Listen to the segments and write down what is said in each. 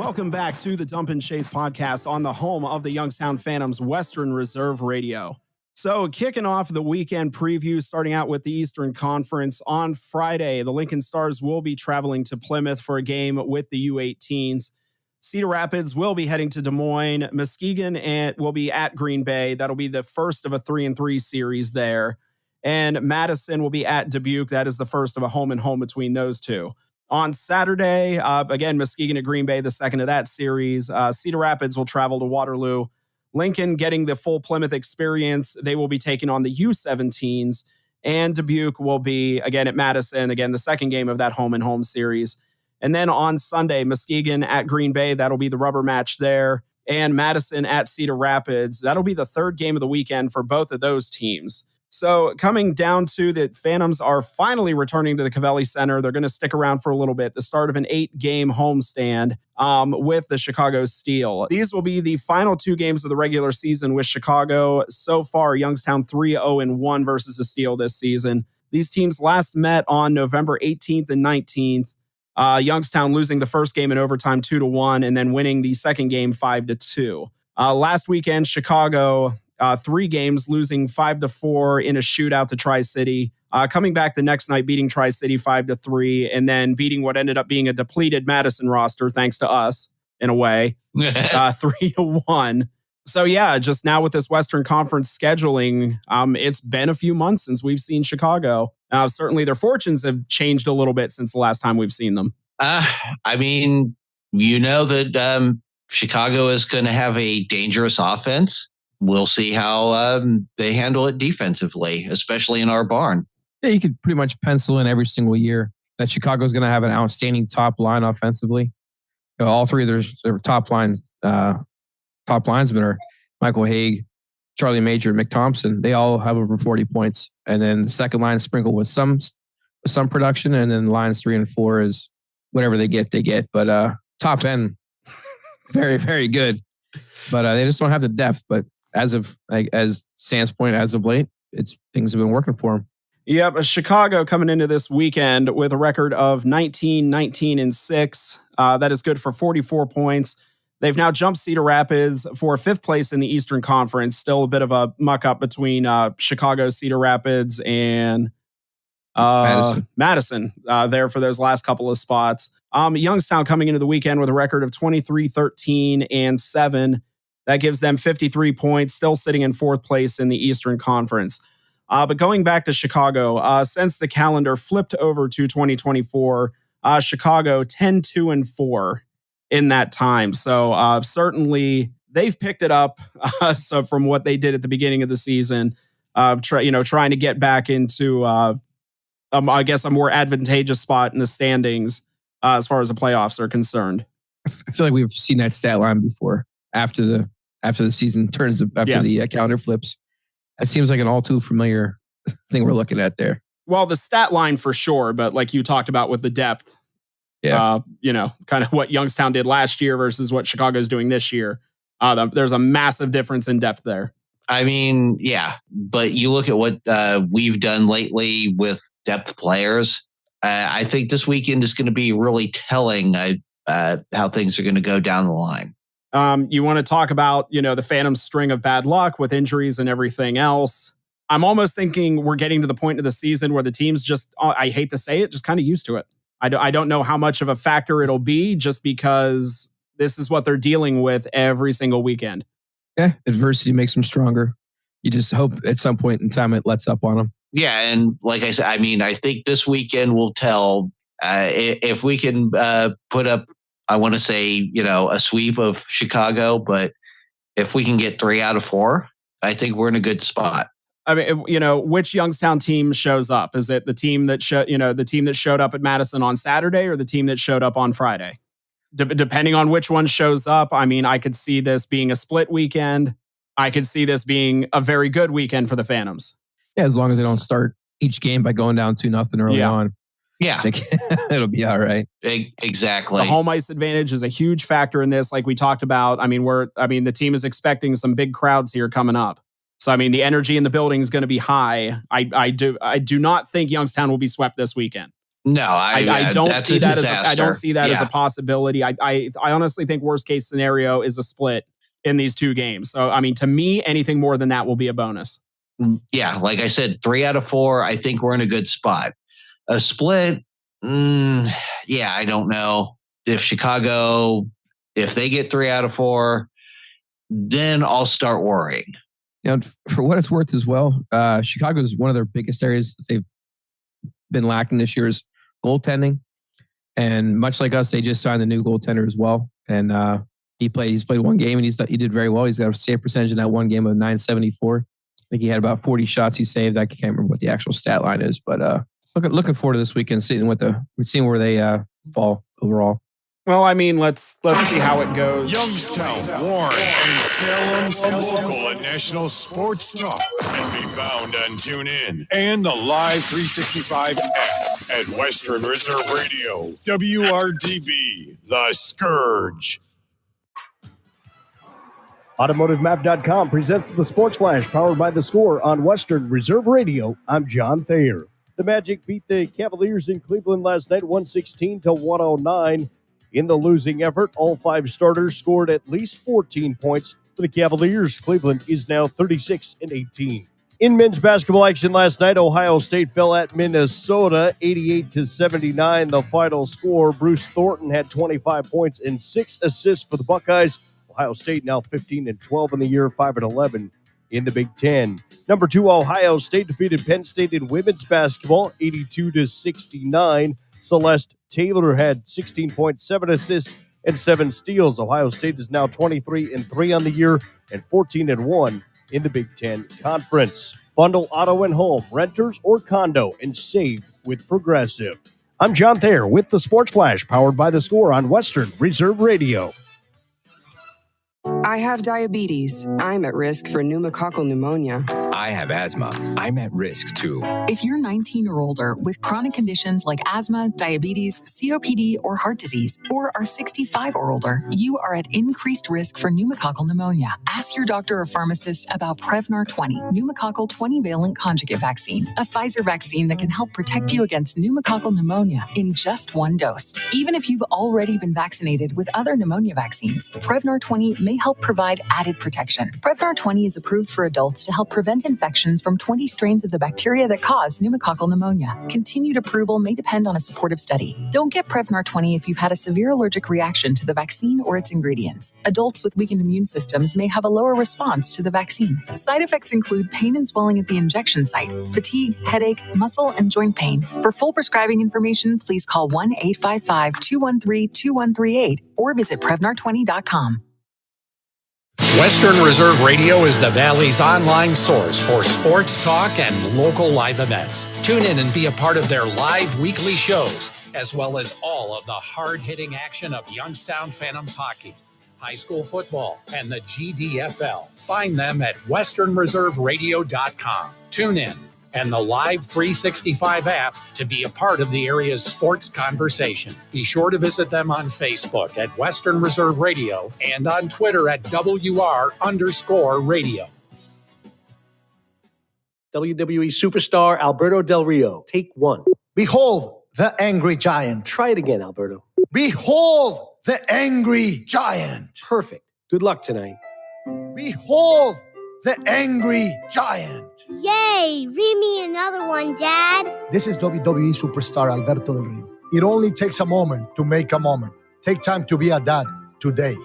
Welcome back to the Dump and Chase podcast on the home of the Youngstown Phantoms, Western Reserve Radio. So kicking off the weekend preview, starting out with the Eastern Conference on Friday, the Lincoln Stars will be traveling to Plymouth for a game with the U18s. Cedar Rapids will be heading to Des Moines. Muskegon will be at Green Bay. That'll be the first of a 3-3 series there. And Madison will be at Dubuque. That is the first of a home-and-home between those two. On Saturday, again, Muskegon at Green Bay, the second of that series. Cedar Rapids will travel to Waterloo. Lincoln getting the full Plymouth experience. They will be taking on the U17s. And Dubuque will be, again, at Madison. Again, the second game of that home-and-home series. And then on Sunday, Muskegon at Green Bay. That'll be the rubber match there. And Madison at Cedar Rapids. That'll be the third game of the weekend for both of those teams. So coming down to the Phantoms are finally returning to the Covelli Center. They're going to stick around for a little bit. The start of an 8-game homestand with the Chicago Steel. These will be the final 2 games of the regular season with Chicago. So far, Youngstown 3-0-1 versus the Steel this season. These teams last met on November 18th and 19th. Youngstown losing the first game in overtime 2-1 and then winning the second game 5-2. Last weekend, Chicago... 3 games, losing 5-4 in a shootout to Tri-City. Coming back the next night, beating Tri-City 5-3, and then beating what ended up being a depleted Madison roster, thanks to us, in a way, 3-1. So yeah, just now with this Western Conference scheduling, it's been a few months since we've seen Chicago. Certainly their fortunes have changed a little bit since the last time we've seen them. I mean, you know that Chicago is going to have a dangerous offense. We'll see how they handle it defensively, especially in our barn. Yeah, you could pretty much pencil in every single year that Chicago's going to have an outstanding top line offensively. You know, all 3 of their top linemen are Michael Haig, Charlie Major, and Mick Thompson. They all have over 40 points. And then the second line is sprinkled with some production, and then lines 3 and 4 is whatever they get. But top end, very, very good. But they just don't have the depth. But as Sam's point, as of late, things have been working for him. Yep, Chicago coming into this weekend with a record of 19-19-6. That is good for 44 points. They've now jumped Cedar Rapids for 5th place in the Eastern Conference. Still a bit of a muck-up between Chicago, Cedar Rapids, and Madison there for those last couple of spots. Youngstown coming into the weekend with a record of 23-13-7. That gives them 53 points, still sitting in 4th place in the Eastern Conference. But going back to Chicago, since the calendar flipped over to 2024, Chicago 10-2-4 in that time. So certainly they've picked it up. So from what they did at the beginning of the season, trying to get back into, I guess, a more advantageous spot in the standings as far as the playoffs are concerned. I feel like we've seen that stat line before after the season turns, the calendar flips. It seems like an all too familiar thing we're looking at there. Well, the stat line for sure, but like you talked about with the depth, kind of what Youngstown did last year versus what Chicago's doing this year. There's a massive difference in depth there. I mean, yeah, but you look at what we've done lately with depth players. I think this weekend is going to be really telling how things are going to go down the line. You want to talk about, the Phantom's string of bad luck with injuries and everything else. I'm almost thinking we're getting to the point of the season where the team's just, I hate to say it, just kind of used to it. I don't know how much of a factor it'll be just because this is what they're dealing with every single weekend. Yeah, adversity makes them stronger. You just hope at some point in time it lets up on them. Yeah, and like I said, I mean, I think this weekend will tell if we can put up, I want to say, a sweep of Chicago, but if we can get 3 out of 4, I think we're in a good spot. I mean, which Youngstown team shows up? Is it the team that showed up at Madison on Saturday, or the team that showed up on Friday? Depending on which one shows up, I mean, I could see this being a split weekend. I could see this being a very good weekend for the Phantoms. Yeah, as long as they don't start each game by going down 2-0 early on. Yeah, it'll be all right. Exactly. The home ice advantage is a huge factor in this, like we talked about. I mean, the team is expecting some big crowds here coming up. So, I mean, the energy in the building is going to be high. I do not think Youngstown will be swept this weekend. No, I don't see that as a Yeah. possibility. I honestly think worst case scenario is a split in these two games. So, I mean, to me, anything more than that will be a bonus. Yeah, like I said, 3 out of 4, I think we're in a good spot. A split, I don't know. If Chicago, if they get 3 out of 4, then I'll start worrying. You know, for what it's worth as well, Chicago is one of their biggest areas that they've been lacking this year is goaltending. And much like us, they just signed a new goaltender as well. And he's played one game and he did very well. He's got a save percentage in that one game of .974. I think he had about 40 shots he saved. I can't remember what the actual stat line is, but looking forward to this weekend, seeing where they fall overall. Well, I mean, let's see how it goes. Youngstown, Warren, and Salem's local and national sports talk can be found on TuneIn and the Live 365 app at Western Reserve Radio, WRDB, The Scourge. AutomotiveMap.com presents the Sports Flash, powered by The Score on Western Reserve Radio. I'm John Thayer. The Magic beat the Cavaliers in Cleveland last night, 116-109. In the losing effort, all 5 starters scored at least 14 points. For the Cavaliers, Cleveland is now 36-18. In men's basketball action last night, Ohio State fell at Minnesota, 88-79. The final score, Bruce Thornton had 25 points and 6 assists for the Buckeyes. Ohio State now 15-12 in the year, 5-11 in the Big Ten. Number 2, Ohio State defeated Penn State in women's basketball, 82-69. Celeste Taylor had 16 points, 7 assists, and 7 steals. Ohio State is now 23-3 on the year and 14-1 in the Big Ten Conference. Bundle auto and home, renters or condo, and save with Progressive. I'm John Thayer with the Sports Flash, powered by The Score on Western Reserve Radio. I have diabetes. I'm at risk for pneumococcal pneumonia. I have asthma. I'm at risk too. If you're 19 or older with chronic conditions like asthma, diabetes, COPD, or heart disease, or are 65 or older, you are at increased risk for pneumococcal pneumonia. Ask your doctor or pharmacist about Prevnar 20, pneumococcal 20-valent conjugate vaccine, a Pfizer vaccine that can help protect you against pneumococcal pneumonia in just 1 dose. Even if you've already been vaccinated with other pneumonia vaccines, Prevnar 20 may help provide added protection. Prevnar 20 is approved for adults to help prevent infections from 20 strains of the bacteria that cause pneumococcal pneumonia. Continued approval may depend on a supportive study. Don't get Prevnar 20 if you've had a severe allergic reaction to the vaccine or its ingredients. Adults with weakened immune systems may have a lower response to the vaccine. Side effects include pain and swelling at the injection site, fatigue, headache, muscle, and joint pain. For full prescribing information, please call 1-855-213-2138 or visit Prevnar20.com. Western Reserve Radio is the Valley's online source for sports talk and local live events. Tune in and be a part of their live weekly shows, as well as all of the hard-hitting action of Youngstown Phantoms hockey, high school football, and the GDFL. Find them at westernreserveradio.com. Tune in and the Live 365 app to be a part of the area's sports conversation. Be sure to visit them on Facebook at Western Reserve Radio and on Twitter at WR_radio. WWE superstar Alberto Del Rio. Take 1. Behold the angry giant. Try it again, Alberto. Behold the angry giant. Perfect. Good luck tonight. Behold the angry giant. Yay! Read me another one, Dad. This is WWE superstar Alberto Del Rio. It only takes a moment to make a moment. Take time to be a dad today.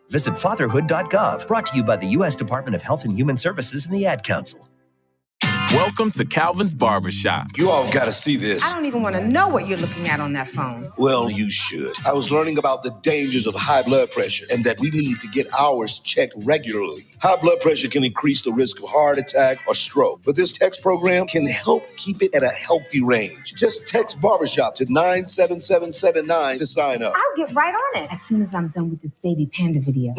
Visit fatherhood.gov. Brought to you by the U.S. Department of Health and Human Services and the Ad Council. Welcome to Calvin's Barbershop. You all got to see this. I don't even want to know what you're looking at on that phone. Well, you should. I was learning about the dangers of high blood pressure and that we need to get ours checked regularly. High blood pressure can increase the risk of heart attack or stroke, but this text program can help keep it at a healthy range. Just text Barbershop to 97779 to sign up. I'll get right on it as soon as I'm done with this baby panda video.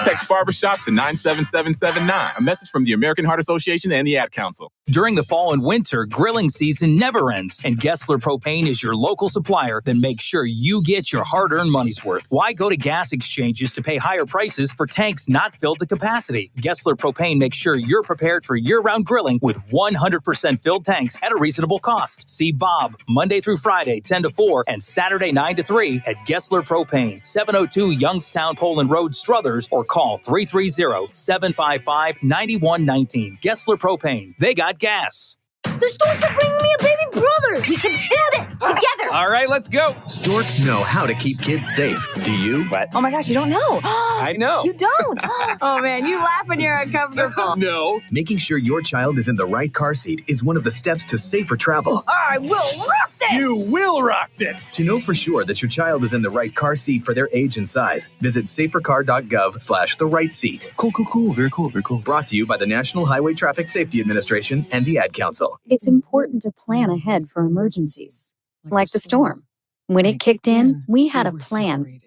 Text Barbershop to 97779. A message from the American Heart Association and the Ad Council. During the fall and winter, grilling season never ends, and Gessler Propane is your local supplier that makes sure you get your hard-earned money's worth. Why go to gas exchanges to pay higher prices for tanks not filled to capacity? Gessler Propane makes sure you're prepared for year-round grilling with 100% filled tanks at a reasonable cost. See Bob Monday through Friday, 10 to 4, and Saturday, 9 to 3 at Gessler Propane, 702 Youngstown Poland Road, Struthers, or call 330-755-9119. Gessler Propane. They got gas. The storks are bringing me a baby brother. We can do this together. All right, let's go. Storks know how to keep kids safe. Do you? What? Oh my gosh, you don't know. I know. You don't. Oh man, you laugh when you're uncomfortable. No. Making sure your child is in the right car seat is one of the steps to safer travel. I will rock this. You will rock this. To know for sure that your child is in the right car seat for their age and size, visit safercar.gov/the right seat. Cool. Very cool. Brought to you by the National Highway Traffic Safety Administration and the Ad Council. It's important to plan ahead for emergencies, like the storm. When it kicked in, we had a plan.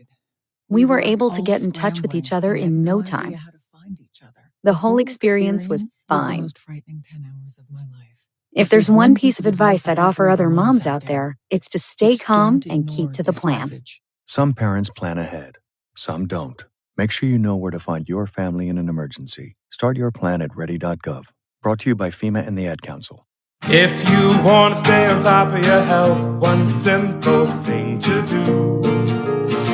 We were able to get in touch with each other in no time. The whole experience was fine. If there's one piece of advice I'd offer other moms out there, it's to stay calm and keep to the plan. Some parents plan ahead, some don't. Make sure you know where to find your family in an emergency. Start your plan at ready.gov. Brought to you by FEMA and the Ad Council. If you want to stay on top of your health, one simple thing to do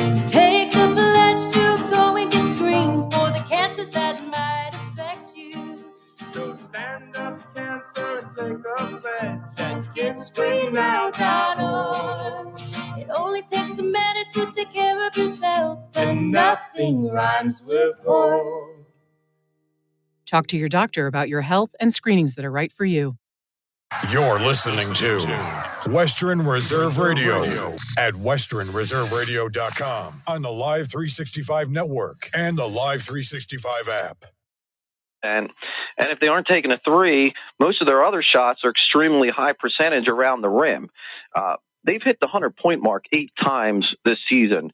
is take the pledge to go and get screened for the cancers that might affect you. So stand up, cancer, and take the pledge and GetScreenedNow.org. It only takes a minute to take care of yourself, and nothing rhymes with poor. Talk to your doctor about your health and screenings that are right for you. You're listening to Western Reserve Radio at westernreserveradio.com on the Live 365 network and the Live 365 app. And if they aren't taking a three, most of their other shots are extremely high percentage around the rim. They've hit the 100-point mark 8 times this season.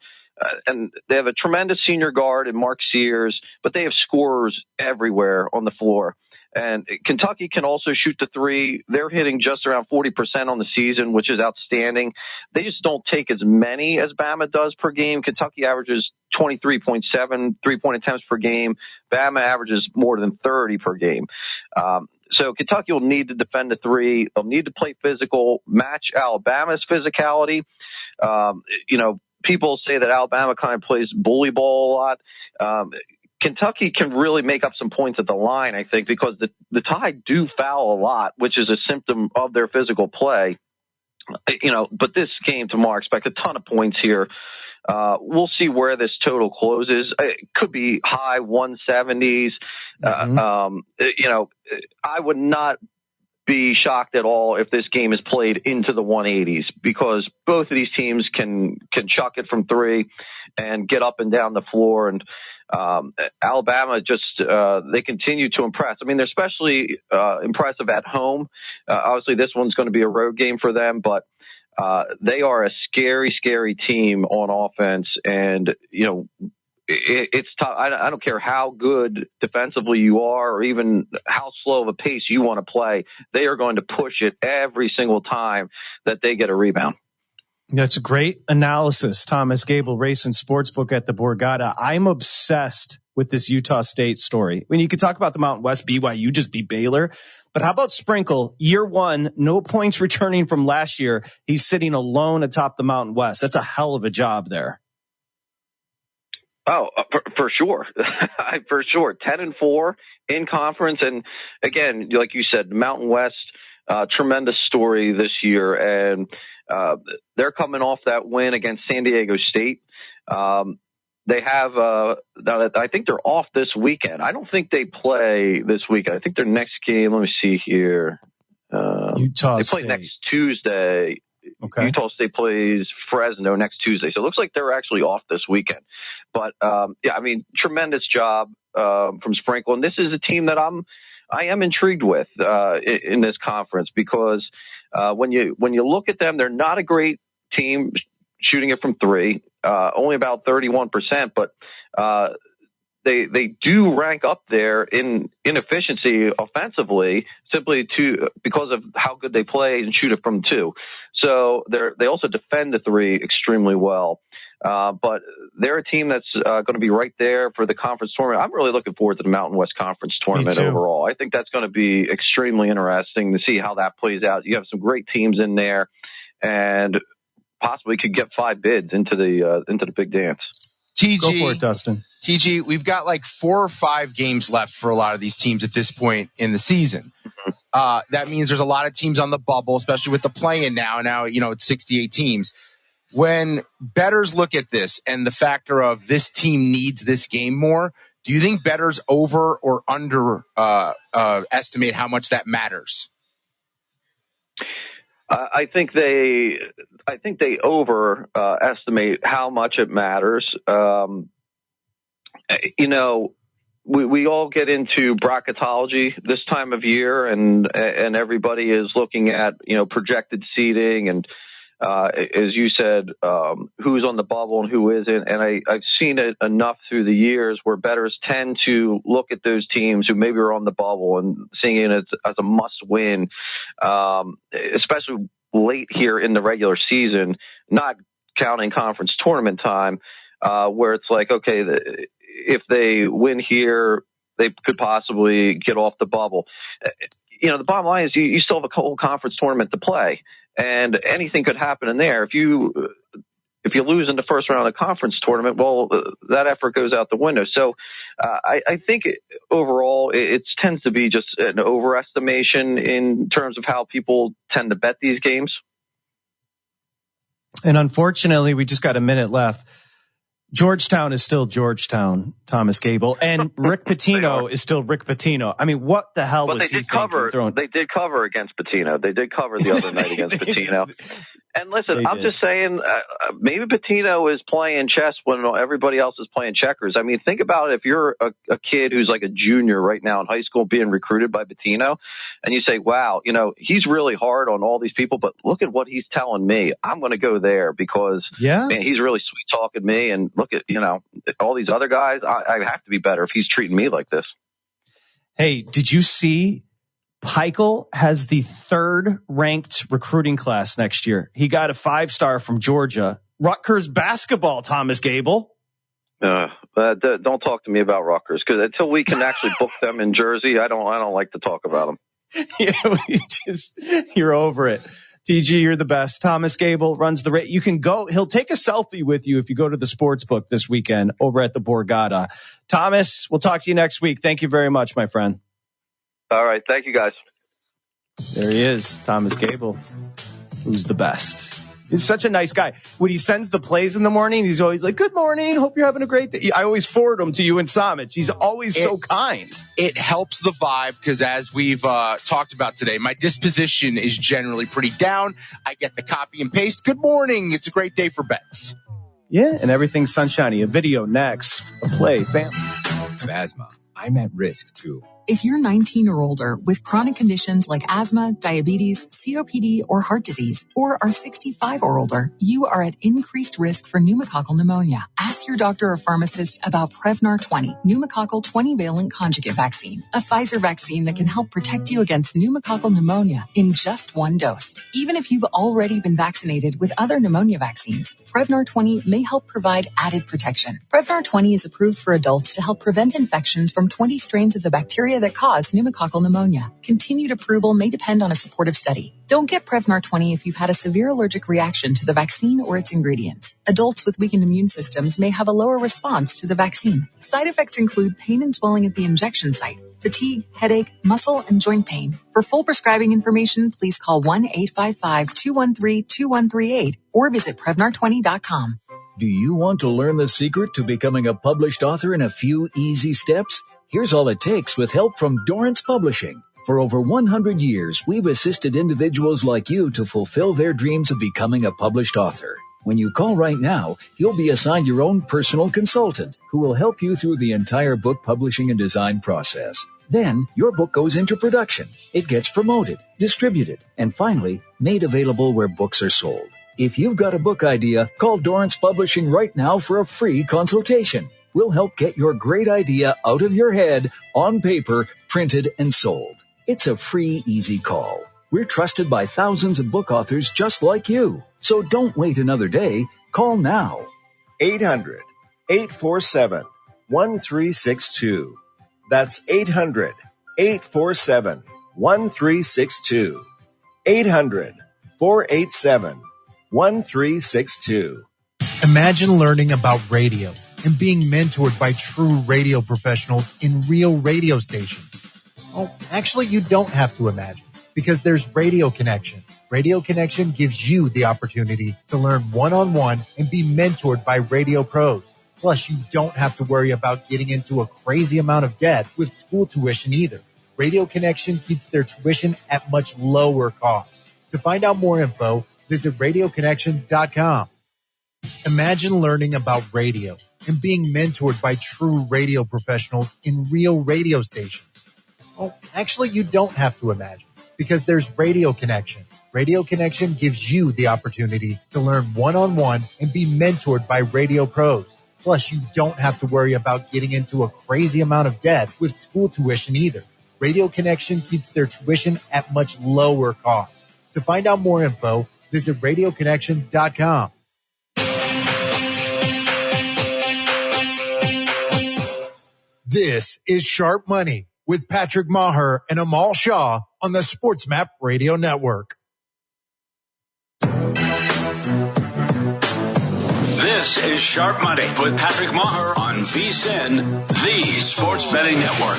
And they have a tremendous senior guard in Mark Sears, but they have scorers everywhere on the floor. And Kentucky can also shoot the three. They're hitting just around 40% on the season, which is outstanding. They just don't take as many as Bama does per game. Kentucky averages 23.7 three-point attempts per game. Bama averages more than 30 per game. So Kentucky will need to defend the three. They'll need to play physical, match Alabama's physicality. People say that Alabama kind of plays bully ball a lot. Kentucky can really make up some points at the line, I think, because the Tide do foul a lot, which is a symptom of their physical play. But this game tomorrow, I expect a ton of points here. We'll see where this total closes. It could be high 170s. I would not be shocked at all if this game is played into the 180s, because both of these teams can chuck it from three and get up and down the floor. And Alabama they continue to impress. I mean, they're especially impressive at home. Obviously, this one's going to be a road game for them, but they are a scary, scary team on offense. And, it's tough. I don't care how good defensively you are or even how slow of a pace you want to play. They are going to push it every single time that they get a rebound. That's a great analysis. Thomas Gable, Race and Sportsbook at the Borgata. I'm obsessed with this Utah State story. When you could talk about the Mountain West, BYU just beat Baylor. But how about Sprinkle? Year one, no points returning from last year. He's sitting alone atop the Mountain West. That's a hell of a job there. Oh, for sure. For sure. 10-4 in conference. And again, like you said, Mountain West, tremendous story this year. And they're coming off that win against San Diego State. They have, I think they're off this weekend. I don't think they play this weekend. I think their next game, let me see here. Utah State. They play next Tuesday. Okay. Utah State plays Fresno next Tuesday. So it looks like they're actually off this weekend. But, tremendous job from Sprinkle. And this is a team that I am intrigued with in this conference, because when you look at them, they're not a great team shooting it from three, only about 31%, but they do rank up there in inefficiency offensively simply because of how good they play and shoot it from two. So they also defend the three extremely well. But they're a team that's going to be right there for the conference tournament. I'm really looking forward to the Mountain West Conference tournament overall. I think that's going to be extremely interesting to see how that plays out. You have some great teams in there, and possibly could get 5 bids into the big dance. TG, go for it, Dustin. TG, we've got like 4 or 5 games left for a lot of these teams at this point in the season. That means there's a lot of teams on the bubble, especially with the play-in now. Now, it's 68 teams. When bettors look at this and the factor of this team needs this game more, do you think bettors over or under estimate how much that matters? I think they overestimate how much it matters. We all get into bracketology this time of year, and everybody is looking at projected seeding and as you said, who's on the bubble and who isn't. And I've seen it enough through the years where bettors tend to look at those teams who maybe are on the bubble and seeing it as a must win, especially late here in the regular season, not counting conference tournament time, where it's like, okay, if they win here, they could possibly get off the bubble. The bottom line is you still have a whole conference tournament to play, and anything could happen in there. If you lose in the first round of the conference tournament, well, that effort goes out the window. So I think overall it tends to be just an overestimation in terms of how people tend to bet these games. And unfortunately, we just got a minute left. Georgetown is still Georgetown, Thomas Gable, and Rick Pitino is still Rick Pitino. I mean, what the hell was he thinking? They did cover against Pitino. They did cover the other night against Pitino. And listen, I'm just saying, maybe Pitino is playing chess when everybody else is playing checkers. I mean, think about it. If you're a kid who's like a junior right now in high school being recruited by Pitino, and you say, wow, he's really hard on all these people, but look at what he's telling me. I'm going to go there because man, he's really sweet talking me. And look at, all these other guys. I have to be better if he's treating me like this. Hey, did you see Peichel has the 3rd ranked recruiting class next year? He got a 5-star from Georgia. Rutgers basketball, Thomas Gable. Don't talk to me about Rutgers, because until we can actually book them in Jersey, I don't like to talk about them. You're over it. TG, you're the best. Thomas Gable runs the rate. You can go. He'll take a selfie with you if you go to the sports book this weekend over at the Borgata. Thomas, we'll talk to you next week. Thank you very much, my friend. All right. Thank you, guys. There he is, Thomas Gable, who's the best. He's such a nice guy. When he sends the plays in the morning, he's always like, good morning. Hope you're having a great day. I always forward them to you and Samich. He's always so kind. It helps the vibe because, as we've talked about today, my disposition is generally pretty down. I get the copy and paste. Good morning. It's a great day for bets. Yeah, and everything's sunshiny. A video next. A play. Bam. Asthma. I'm at risk, too. If you're 19 or older with chronic conditions like asthma, diabetes, COPD, or heart disease, or are 65 or older, you are at increased risk for pneumococcal pneumonia. Ask your doctor or pharmacist about Prevnar 20, pneumococcal 20-valent conjugate vaccine, a Pfizer vaccine that can help protect you against pneumococcal pneumonia in just 1 dose. Even if you've already been vaccinated with other pneumonia vaccines, Prevnar 20 may help provide added protection. Prevnar 20 is approved for adults to help prevent infections from 20 strains of the bacteria that cause pneumococcal pneumonia. Continued approval may depend on a supportive study. Don't get Prevnar 20 if you've had a severe allergic reaction to the vaccine or its ingredients. Adults with weakened immune systems may have a lower response to the vaccine. Side effects include pain and swelling at the injection site, fatigue, headache, muscle, and joint pain. For full prescribing information, please call 1-855-213-2138 or visit Prevnar20.com. Do you want to learn the secret to becoming a published author in a few easy steps? Here's all it takes with help from Dorrance Publishing. For over 100 years, we've assisted individuals like you to fulfill their dreams of becoming a published author. When you call right now, you'll be assigned your own personal consultant who will help you through the entire book publishing and design process. Then, your book goes into production. It gets promoted, distributed, and finally, made available where books are sold. If you've got a book idea, call Dorrance Publishing right now for a free consultation. We'll help get your great idea out of your head on paper, printed, and sold. It's a free, easy call. We're trusted by thousands of book authors just like you. So don't wait another day. Call now. 800-847-1362. That's 800-847-1362. 800-487-1362. Imagine learning about radio and being mentored by true radio professionals in real radio stations. Oh, actually, you don't have to imagine, because there's Radio Connection. Radio Connection gives you the opportunity to learn one-on-one and be mentored by radio pros. Plus, you don't have to worry about getting into a crazy amount of debt with school tuition either. Radio Connection keeps their tuition at much lower costs. To find out more info, visit radioconnection.com. Imagine learning about radio and being mentored by true radio professionals in real radio stations. Oh, actually, you don't have to imagine, because there's Radio Connection. Radio Connection gives you the opportunity to learn one-on-one and be mentored by radio pros. Plus, you don't have to worry about getting into a crazy amount of debt with school tuition either. Radio Connection keeps their tuition at much lower costs. To find out more info, visit radioconnection.com. This is Sharp Money with Patrick Maher and Amal Shah on the SportsMap Radio Network. This is Sharp Money with Patrick Maher on VSiN, the Sports Betting Network.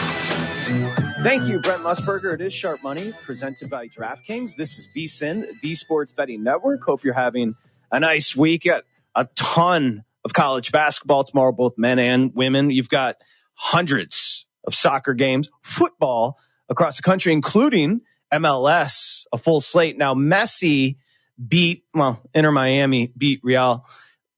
Thank you, Brent Musburger. It is Sharp Money, presented by DraftKings. This is VSiN, the Sports Betting Network. Hope you're having a nice week. Got a ton of college basketball tomorrow, both men and women. You've got hundreds of soccer games, football across the country, including MLS, a full slate. Now, Messi Inter Miami beat Real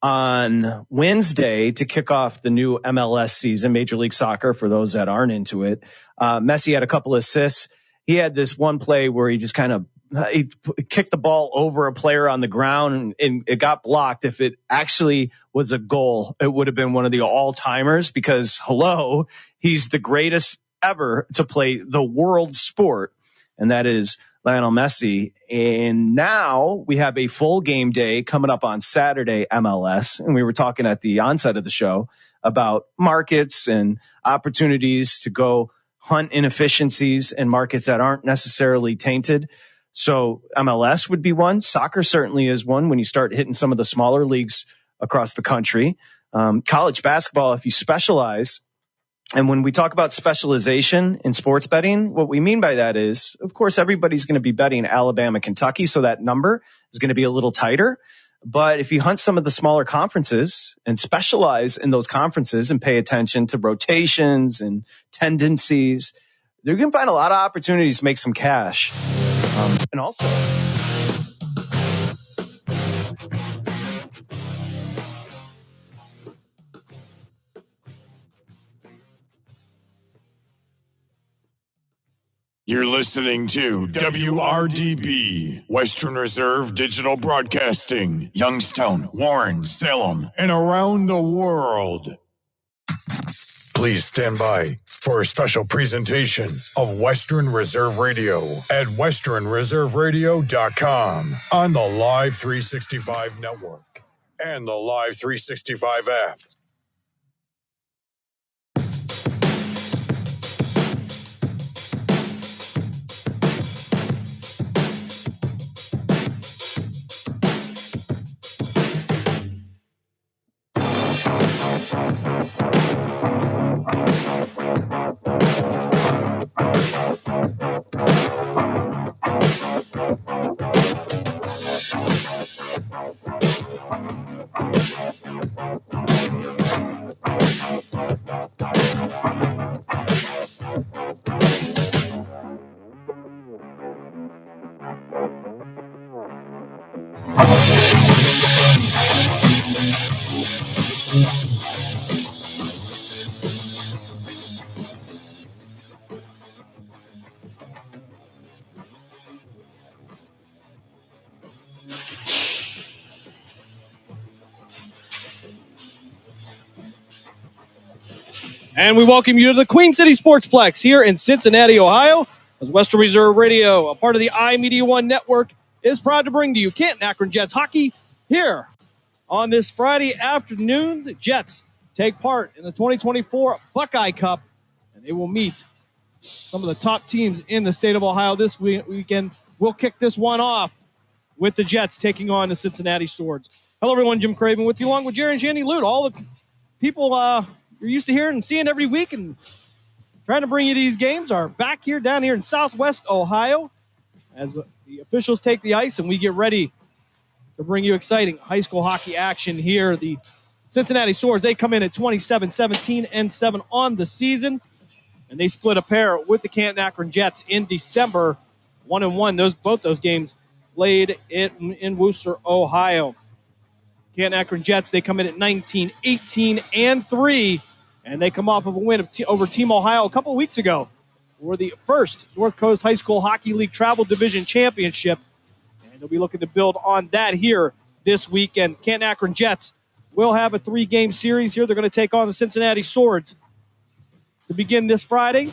on Wednesday to kick off the new MLS season, Major League Soccer, for those that aren't into it. Messi had a couple assists. He had this one play where he just kind of he kicked the ball over a player on the ground and it got blocked. If it actually was a goal, it would have been one of the all-timers, because, he's the greatest ever to play the world sport, and that is Lionel Messi. And now we have a full game day coming up on Saturday, MLS. And we were talking at the onset of the show about markets and opportunities to go hunt inefficiencies in markets that aren't necessarily tainted. So MLS would be one. Soccer certainly is one when you start hitting some of the smaller leagues across the country. College basketball, if you specialize. And when we talk about specialization in sports betting, what we mean by that is, of course, everybody's going to be betting Alabama, Kentucky, so that number is going to be a little tighter. But if you hunt some of the smaller conferences and specialize in those conferences and pay attention to rotations and tendencies, you're going to find a lot of opportunities to make some cash. And also, you're listening to WRDB, Western Reserve Digital Broadcasting, Youngstown, Warren, Salem, and around the world. Please stand by for a special presentation of Western Reserve Radio at westernreserveradio.com on the Live 365 network and the Live 365 app. And we welcome you to the Queen City Sportsplex here in Cincinnati, Ohio. As Western Reserve Radio, a part of the iMedia One Network, is proud to bring to you Canton Akron Jets hockey here on this Friday afternoon. The Jets take part in the 2024 Buckeye Cup, and they will meet some of the top teams in the state of Ohio this weekend. We'll kick this one off with the Jets taking on the Cincinnati Swords. Hello, everyone. Jim Craven with you, along with Jerry and Shandy Lute. All the people you're used to hearing and seeing every week and trying to bring you these games are back here down here in Southwest Ohio as the officials take the ice and we get ready to bring you exciting high school hockey action here. The Cincinnati Swords, they come in at 27-17-7 on the season, and they split a pair with the Canton Akron Jets in December, 1-1. Both those games played in Wooster, Ohio. Canton Akron Jets, they come in at 19-18-3, and they come off of a win over Team Ohio a couple of weeks ago for the first North Coast High School Hockey League Travel Division Championship. And they'll be looking to build on that here this weekend. Canton Akron Jets will have a 3-game series here. They're going to take on the Cincinnati Swords to begin this Friday.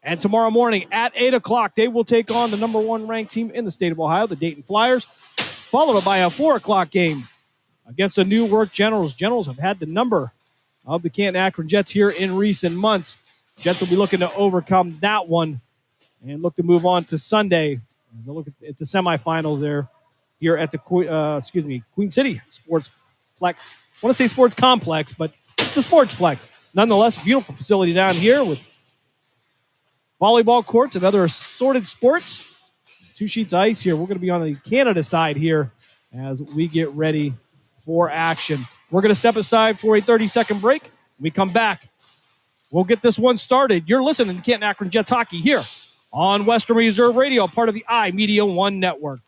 And tomorrow morning at 8 o'clock, they will take on the number 1 ranked team in the state of Ohio, the Dayton Flyers, followed by a 4 o'clock game against the Newark Generals. Generals have had the number of the Canton Akron Jets here in recent months. Jets will be looking to overcome that one and look to move on to Sunday as they look at the semifinals there here at the Queen City Sportsplex. I want to say Sports Complex, but it's the Sportsplex. Nonetheless, beautiful facility down here with volleyball courts and other assorted sports. 2 sheets of ice here. We're going to be on the Canada side here as we get ready for action. We're going to step aside for a 30-second break. When we come back, we'll get this one started. You're listening to Canton Akron Jets hockey here on Western Reserve Radio, part of the iMedia One Network.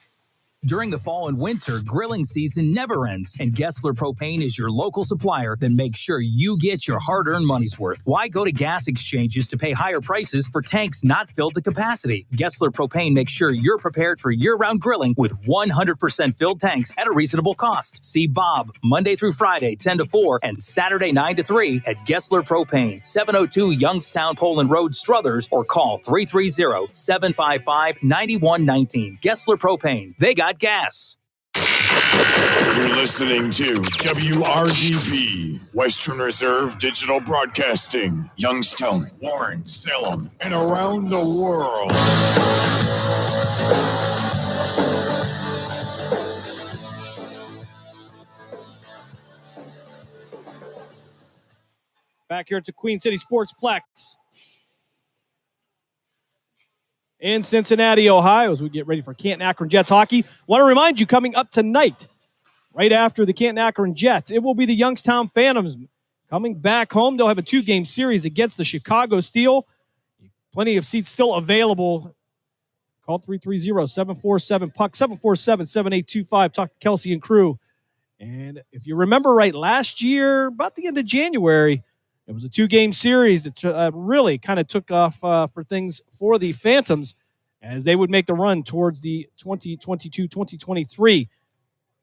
During the fall and winter, grilling season never ends, and Gessler Propane is your local supplier that makes sure you get your hard-earned money's worth. Why go to gas exchanges to pay higher prices for tanks not filled to capacity? Gessler Propane makes sure you're prepared for year-round grilling with 100% filled tanks at a reasonable cost. See Bob Monday through Friday, 10 to 4, and Saturday, 9 to 3 at Gessler Propane, 702 Youngstown Poland Road, Struthers, or call 330-755-9119. Gessler Propane. They got gas. You're listening to WRDB, Western Reserve Digital Broadcasting, Youngstown, Warren, Salem, and around the world. Back here at the Queen City Sportsplex in Cincinnati, Ohio, as we get ready for Canton Akron Jets hockey. Want to remind you, coming up tonight, right after the Canton Akron Jets, it will be the Youngstown Phantoms coming back home. They'll have a 2-game series against the Chicago Steel. Plenty of seats still available. Call 330-747-PUCK, 747-7825. Talk to Kelsey and crew. And if you remember right, last year, about the end of January, it was a 2-game series that really kind of took off for things for the Phantoms as they would make the run towards the 2022-2023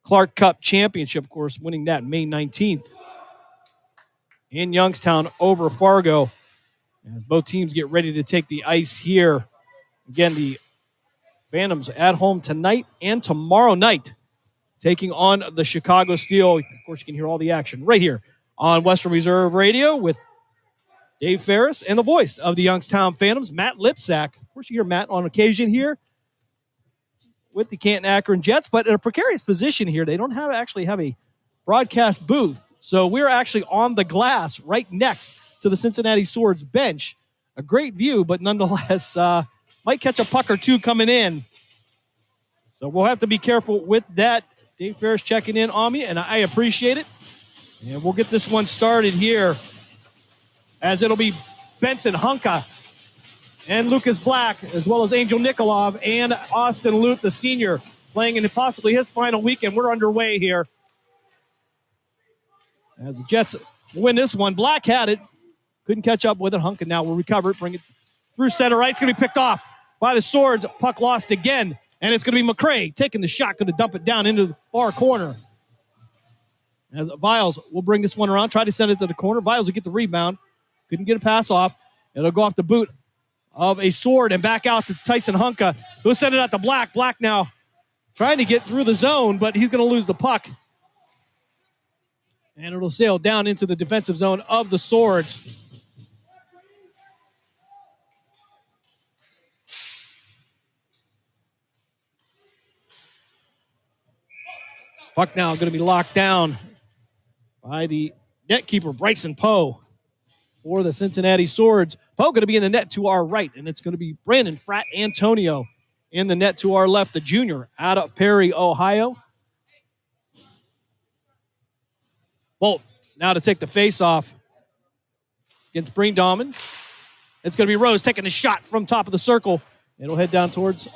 Clark Cup Championship, of course, winning that May 19th in Youngstown over Fargo as both teams get ready to take the ice here. Again, the Phantoms at home tonight and tomorrow night taking on the Chicago Steel. Of course, you can hear all the action right here on Western Reserve Radio with Dave Ferris and the voice of the Youngstown Phantoms, Matt Lipsack. Of course, you hear Matt on occasion here with the Canton Akron Jets, but in a precarious position here. They don't actually have a broadcast booth, so we're actually on the glass right next to the Cincinnati Swords bench. A great view, but nonetheless, might catch a puck or two coming in. So we'll have to be careful with that. Dave Ferris checking in on me, and I appreciate it. And we'll get this one started here as it'll be Benson Hunka and Lucas Black, as well as Angel Nikolov and Austin Lute, the senior, playing in possibly his final weekend. We're underway here as the Jets win this one. Black had it. Couldn't catch up with it. Hunka now will recover it, bring it through center right. It's going to be picked off by the Swords. Puck lost again, and it's going to be McCray taking the shot, going to dump it down into the far corner. As Viles will bring this one around, try to send it to the corner. Viles will get the rebound. Couldn't get a pass off. It'll go off the boot of a Sword and back out to Tyson Hunka, who sent it out to Black. Black now trying to get through the zone, but he's going to lose the puck. And it'll sail down into the defensive zone of the Swords. Puck now going to be locked down by the net keeper, Bryson Poe, for the Cincinnati Swords. Poe going to be in the net to our right, and it's going to be Brandon Frat Antonio in the net to our left, the junior out of Perry, Ohio. Bolt now to take the face-off against Breen Dahman. It's going to be Rose taking a shot from top of the circle. It'll head down towards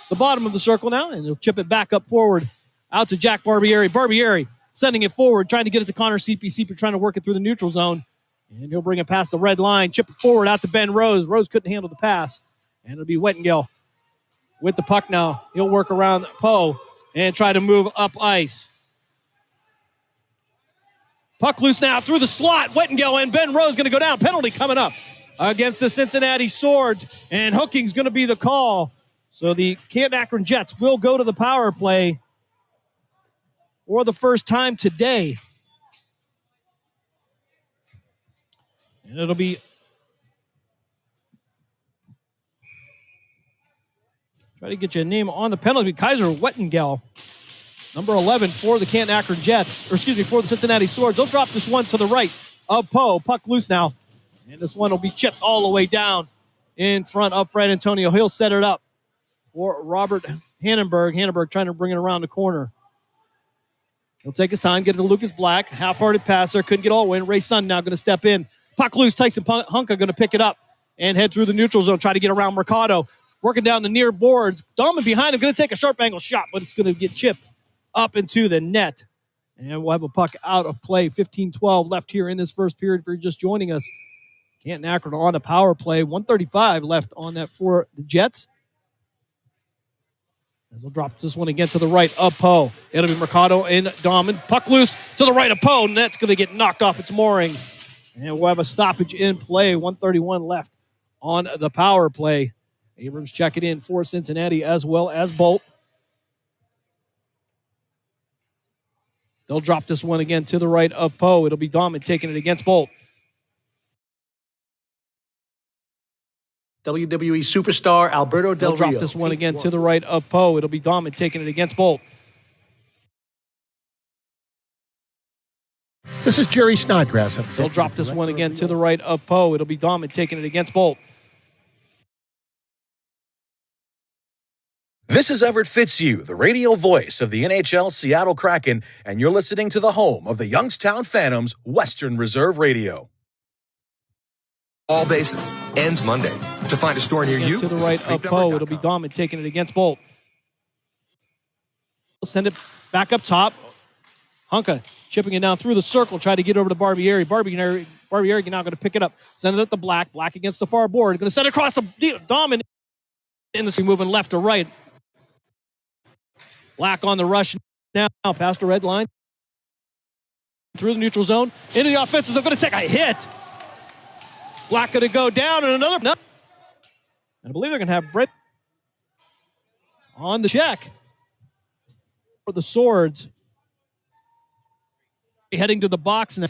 the bottom of the circle now, and he'll chip it back up forward out to Jack Barbieri. Barbieri sending it forward, trying to get it to Connor CP, trying to work it through the neutral zone. And he'll bring it past the red line, chip it forward out to Ben Rose. Rose couldn't handle the pass, and it'll be Wettengel with the puck now. He'll work around Poe and try to move up ice. Puck loose now through the slot. Wettengel and Ben Rose going to go down. Penalty coming up against the Cincinnati Swords, and hooking's going to be the call. So the Canton Akron Jets will go to the power play for the first time today. And it'll be try to get you a name on the penalty. Kaiser Wettengel, number 11 for the Canton Akron Jets, for the Cincinnati Swords. They'll drop this one to the right of Poe. Puck loose now. And this one will be chipped all the way down in front of Fred Antonio. He'll set it up for Robert Hannenberg. Hannenberg trying to bring it around the corner. He'll take his time, get it to Lucas Black. Half-hearted passer, couldn't get all the way in. Ray Sun now going to step in. Puck loose, Tyson Hunka going to pick it up and head through the neutral zone, try to get around Mercado. Working down the near boards. Dahman behind him, going to take a sharp angle shot, but it's going to get chipped up into the net. And we'll have a puck out of play. 15-12 left here in this first period if you're just joining us. Canton Akron on a power play. 1:35 left on that for the Jets. As they'll drop this one again to the right of Poe. It'll be Mercado and Dahman. Puck loose to the right of Poe. Net's going to get knocked off its moorings. And we'll have a stoppage in play. 1:31 left on the power play. Abrams checking in for Cincinnati as well as Bolt. They'll drop this one again to the right of Poe. It'll be Dahman taking it against Bolt. WWE superstar Alberto Del Rio. They'll drop this one again to the right of Poe. It'll be Dahman taking it against Bolt. This is Jerry Snodgrass. They'll drop this one again to the right of Poe. It'll be Dahman taking it against Bolt. This is Everett Fitzhugh, the radio voice of the NHL Seattle Kraken, and you're listening to the home of the Youngstown Phantoms, Western Reserve Radio. All bases ends Monday. To find a store near you, to the right of Poe, it'll be Dahman taking it against Bolt. We'll send it back up top. Hunka chipping it down through the circle, try to get over to Barbieri. Barbieri now going to pick it up, send it up to Black. Black against the far board, going to send it across the Dahman in the moving left to right. Black on the rush now, past the red line. Through the neutral zone, into the offensive zone, going to take a hit. Black going to go down, and another. No. And I believe they're going to have Brett on the check for the Swords. Heading to the box now.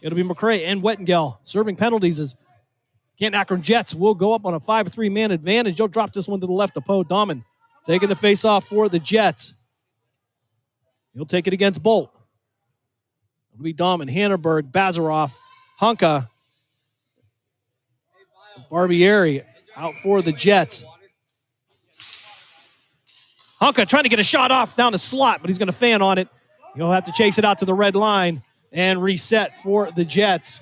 It'll be McCray and Wettengel serving penalties as Canton Akron Jets will go up on a 5-3 man advantage. They'll drop this one to the left of Poe. Dahman taking the face-off for the Jets. He'll take it against Bolt. It'll be Dahman, Hannenberg, Bazaroff, Hunka, Barbieri out for the Jets. Hunka trying to get a shot off down the slot, but he's going to fan on it. He'll have to chase it out to the red line and reset for the Jets.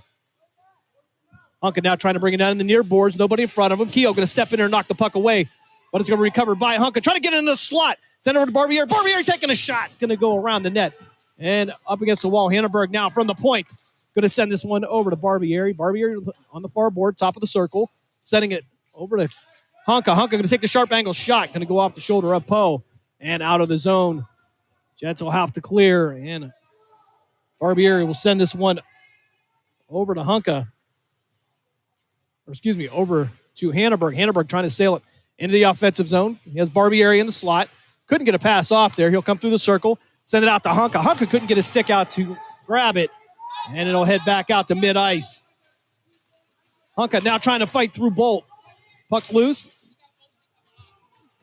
Hunka now trying to bring it down in the near boards. Nobody in front of him. Keogh going to step in there and knock the puck away. But it's going to be recovered by Hunka. Trying to get it in the slot. Send it over to Barbieri. Barbieri taking a shot. Going to go around the net. And up against the wall. Hannenberg now from the point. Going to send this one over to Barbieri. Barbieri on the far board, top of the circle. Sending it over to Hunka. Hunka going to take the sharp angle shot. Going to go off the shoulder of Poe. And out of the zone. Jets will have to clear. And Barbieri will send this one over to Hunka. Over to Hanneberg. Hanneberg trying to sail it into the offensive zone. He has Barbieri in the slot. Couldn't get a pass off there. He'll come through the circle, send it out to Hunka. Hunka couldn't get his stick out to grab it, and it'll head back out to mid-ice. Hunka now trying to fight through Bolt. Puck loose.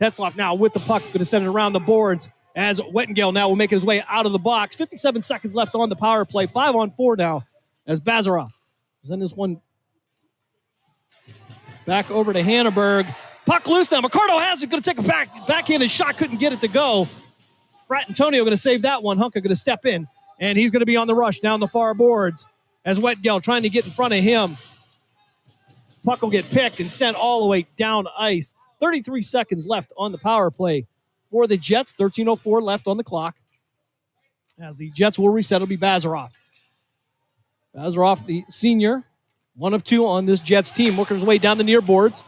Tetzloff now with the puck, going to send it around the boards as Wettengale now will make his way out of the box. 57 seconds left on the power play. 5-on-4 now as Bazarov send this one back over to Hanneberg. Puck loose now. McCardo has it. Going to take a backhanded shot. Couldn't get it to go. Frat Antonio going to save that one. Hunka going to step in, and he's going to be on the rush down the far boards as Wettengale trying to get in front of him. Puck will get picked and sent all the way down ice. 33 seconds left on the power play for the Jets. 13:04 left on the clock. As the Jets will reset, it'll be Bazarov. Bazarov, the senior, 1 of 2 on this Jets team, working his way down the near boards.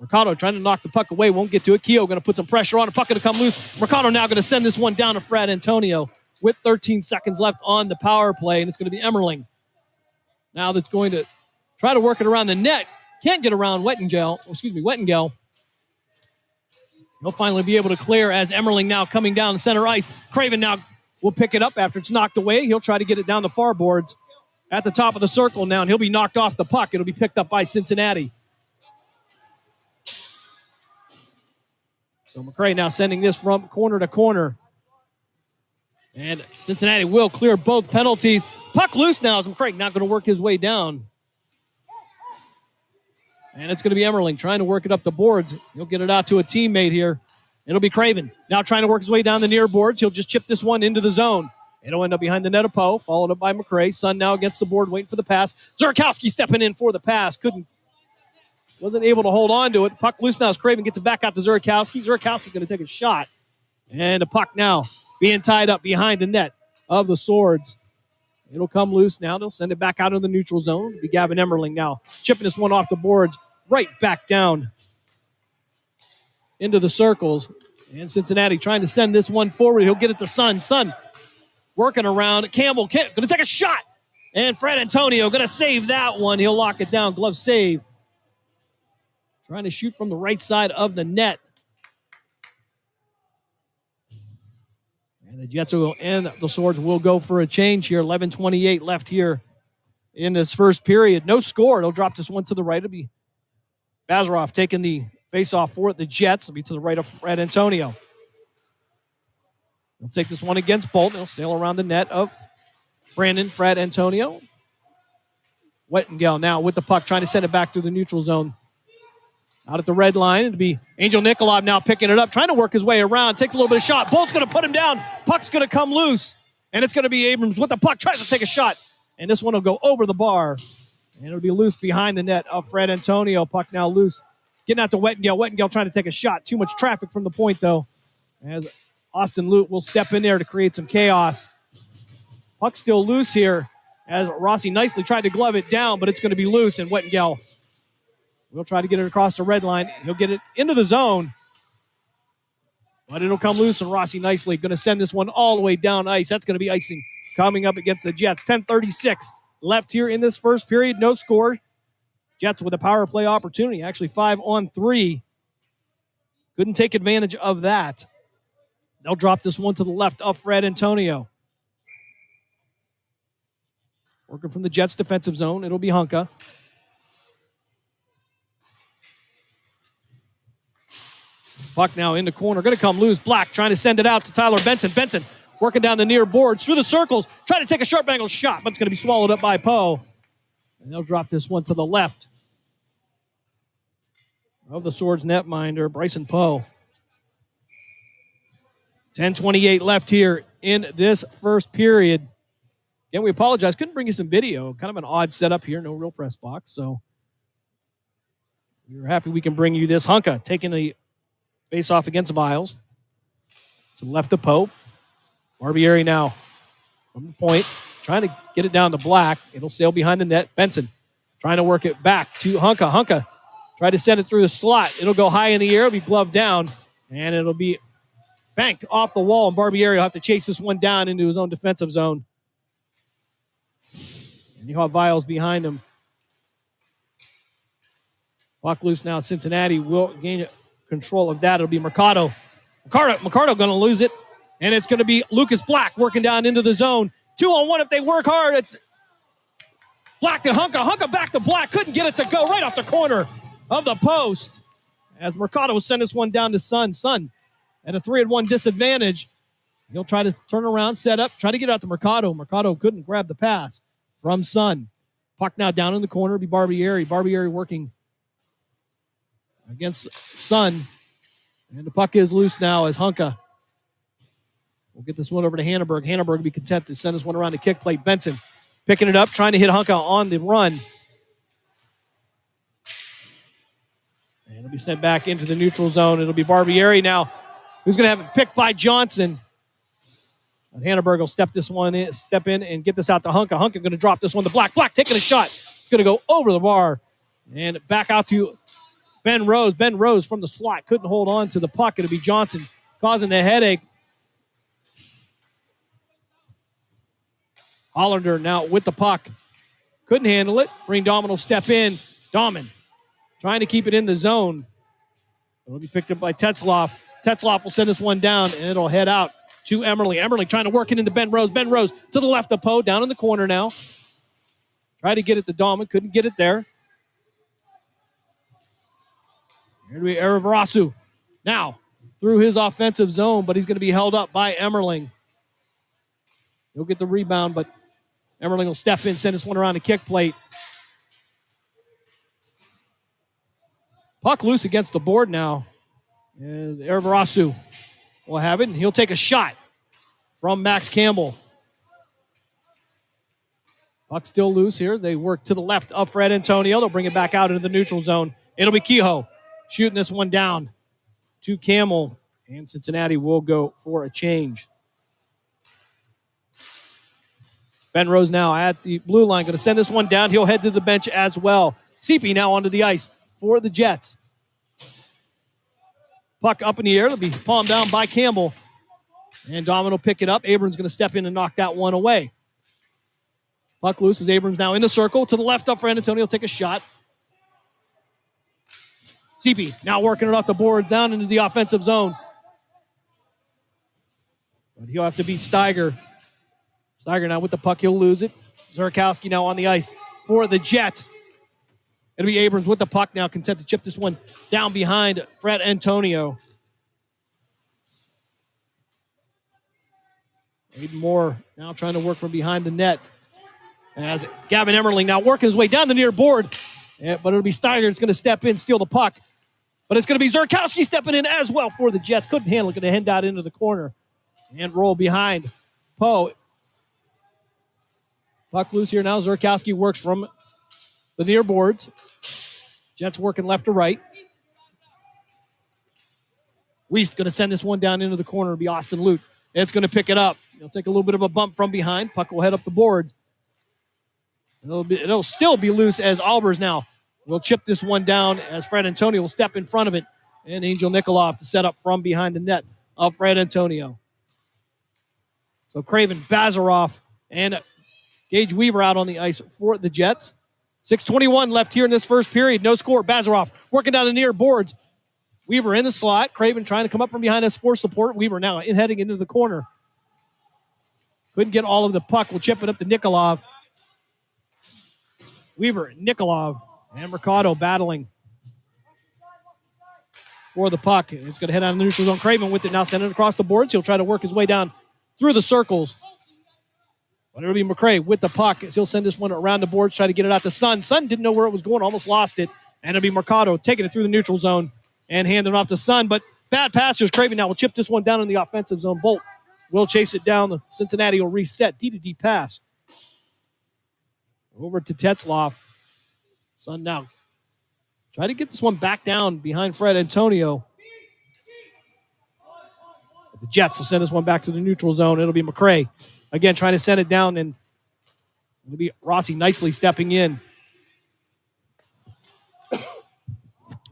Mercado trying to knock the puck away, won't get to it. Keogh going to put some pressure on. The puck going to come loose. Mercado now going to send this one down to Frat Antonio with 13 seconds left on the power play, and it's going to be Emmerling. Now that's going to try to work it around the net. Can't get around Wettengale. He'll finally be able to clear as Emmerling now coming down the center ice. Craven now will pick it up after it's knocked away. He'll try to get it down the far boards at the top of the circle now, and he'll be knocked off the puck. It'll be picked up by Cincinnati. So McCray now sending this from corner to corner. And Cincinnati will clear both penalties. Puck loose now as McCray not going to work his way down. And it's going to be Emmerling trying to work it up the boards. He'll get it out to a teammate here. It'll be Craven now trying to work his way down the near boards. He'll just chip this one into the zone. It'll end up behind the net of Poe, followed up by McCray. Sun now against the board, waiting for the pass. Zurkowski stepping in for the pass. Wasn't able to hold on to it. Puck loose now as Craven gets it back out to Zurkowski. Zurkowski going to take a shot. And the puck now being tied up behind the net of the Swords. It'll come loose now. They'll send it back out of the neutral zone. It'll be Gavin Emmerling now chipping this one off the boards right back down into the circles. And Cincinnati trying to send this one forward. He'll get it to Sun. Sun working around. Campbell going to take a shot. And Fred Antonio going to save that one. He'll lock it down. Glove save. Trying to shoot from the right side of the net. And the Jets will, and the Swords will go for a change here. 11:28 left here in this first period. No score. They'll drop this one to the right. It'll be Bazarov taking the face-off for the Jets. It'll be to the right of Fred Antonio. He'll take this one against Bolton. He'll sail around the net of Brandon Fred Antonio. Wettengale now with the puck, trying to send it back through the neutral zone. Out at the red line, it'll be Angel Nikolov now picking it up, trying to work his way around. Takes a little bit of shot. Bolt's going to put him down. Puck's going to come loose. And it's going to be Abrams with the puck. Tries to take a shot. And this one will go over the bar. And it'll be loose behind the net of Fred Antonio. Puck now loose. Getting out to Wettengale. Wettengale trying to take a shot. Too much traffic from the point, though. As Austin Lute will step in there to create some chaos. Puck still loose here. As Rossi nicely tried to glove it down, but it's going to be loose. And Wettengale will try to get it across the red line. He'll get it into the zone. But it'll come loose, and Rossi nicely going to send this one all the way down ice. That's going to be icing coming up against the Jets. 10:36 left here in this first period. No score. Jets with a power play opportunity. Actually 5-on-3. Couldn't take advantage of that. They'll drop this one to the left of Fred Antonio. Working from the Jets defensive zone. It'll be Hunka. Puck now in the corner. Going to come loose. Black trying to send it out to Tyler Benson. Benson working down the near boards through the circles. Trying to take a sharp angle shot, but it's going to be swallowed up by Poe. And they'll drop this one to the left of the Swords netminder, Bryson Poe. 10:28 left here in this first period. Again, we apologize. Couldn't bring you some video. Kind of an odd setup here. No real press box. So we're happy we can bring you this. Hunka taking the face-off against Viles. To the left of Pope. Barbieri now from the point. Trying to get it down to Black. It'll sail behind the net. Benson trying to work it back to Hunka. Hunka tried to send it through the slot. It'll go high in the air. It'll be gloved down. And it'll be banked off the wall. And Barbieri will have to chase this one down into his own defensive zone. And you have Viles behind him. Puck loose now. Cincinnati will gain control of that. It'll be Mercado. Mercado going to lose it. And it's going to be Lucas Black working down into the zone. 2-on-1 if they work hard. Black to Hunka. Hunka back to Black. Couldn't get it to go right off the corner of the post. As Mercado will send this one down to Sun. Sun at a 3-1 disadvantage. He'll try to turn around, set up, try to get out to Mercado. Mercado couldn't grab the pass from Sun. Puck now down in the corner. It'll be Barbieri. Barbieri working against Sun. And the puck is loose now as Hunka will get this one over to Hannenberg. Hannenberg will be content to send this one around the kick plate. Benson picking it up, trying to hit Hunka on the run. And it'll be sent back into the neutral zone. It'll be Barbieri now, who's going to have it picked by Johnson. And Hannenberg will step in and get this out to Hunka. Hunka going to drop this one to Black. Black taking a shot. It's going to go over the bar and back out to Ben Rose. Ben Rose from the slot couldn't hold on to the puck. It'll be Johnson causing the headache. Hollander now with the puck. Couldn't handle it. Breen Dahman will step in. Dahman trying to keep it in the zone. It'll be picked up by Tetzloff. Tetzloff will send this one down, and it'll head out to Emerly. Emerly trying to work it into Ben Rose. Ben Rose to the left of Poe, down in the corner now. Tried to get it to Dahman. Couldn't get it there. Here we Eravarasu. Now, through his offensive zone, but he's going to be held up by Emerling. He'll get the rebound, but Emerling will step in, send this one around the kick plate. Puck loose against the board now. As Eravarasu will have it, and he'll take a shot from Max Campbell. Puck still loose here. They work to the left of Fred Antonio. They'll bring it back out into the neutral zone. It'll be Kehoe shooting this one down to Camel, and Cincinnati will go for a change. Ben Rose now at the blue line, going to send this one down. He'll head to the bench as well. CP now onto the ice for the Jets. Puck up in the air. It'll be palmed down by Campbell. And Dahman will pick it up. Abrams going to step in and knock that one away. Puck loose as Abrams now in the circle. To the left up for Antonio. He'll take a shot. CP now working it off the board down into the offensive zone. But he'll have to beat Steiger. Steiger now with the puck. He'll lose it. Zurkowski now on the ice for the Jets. It'll be Abrams with the puck now, content to chip this one down behind Fred Antonio. Aiden Moore now trying to work from behind the net. As Gavin Emerling now working his way down the near board. Yeah, but it'll be Steiger that's going to step in, steal the puck. But it's going to be Zurkowski stepping in as well for the Jets. Couldn't handle it. Going to hand out into the corner and roll behind Poe. Puck loose here now. Zurkowski works from the near boards. Jets working left to right. Weist going to send this one down into the corner. It'll be Austin Lute. It's going to pick it up. He'll take a little bit of a bump from behind. Puck will head up the boards. It'll still be loose as Albers now will chip this one down as Fred Antonio will step in front of it. And Angel Nikolov to set up from behind the net of Fred Antonio. So Craven, Bazaroff, and Gage Weaver out on the ice for the Jets. 6:21 left here in this first period. No score. Bazaroff working down the near boards. Weaver in the slot. Craven trying to come up from behind us for support. Weaver now heading into the corner. Couldn't get all of the puck. We'll chip it up to Nikolov. Weaver, Nikolov, and Mercado battling for the puck. It's going to head out of the neutral zone. Craven with it now, sending it across the boards. He'll try to work his way down through the circles. But it'll be McCray with the puck as he'll send this one around the boards, try to get it out to Sun. Sun didn't know where it was going, almost lost it. And it'll be Mercado taking it through the neutral zone and handing it off to Sun. But bad passers. Craven now will chip this one down in the offensive zone. Bolt will chase it down. Cincinnati will reset. D-to-D pass. Over to Tetzloff. Sun now. Try to get this one back down behind Fred Antonio. But the Jets will send this one back to the neutral zone. It'll be McCray. Again, trying to send it down, and it'll be Rossi nicely stepping in.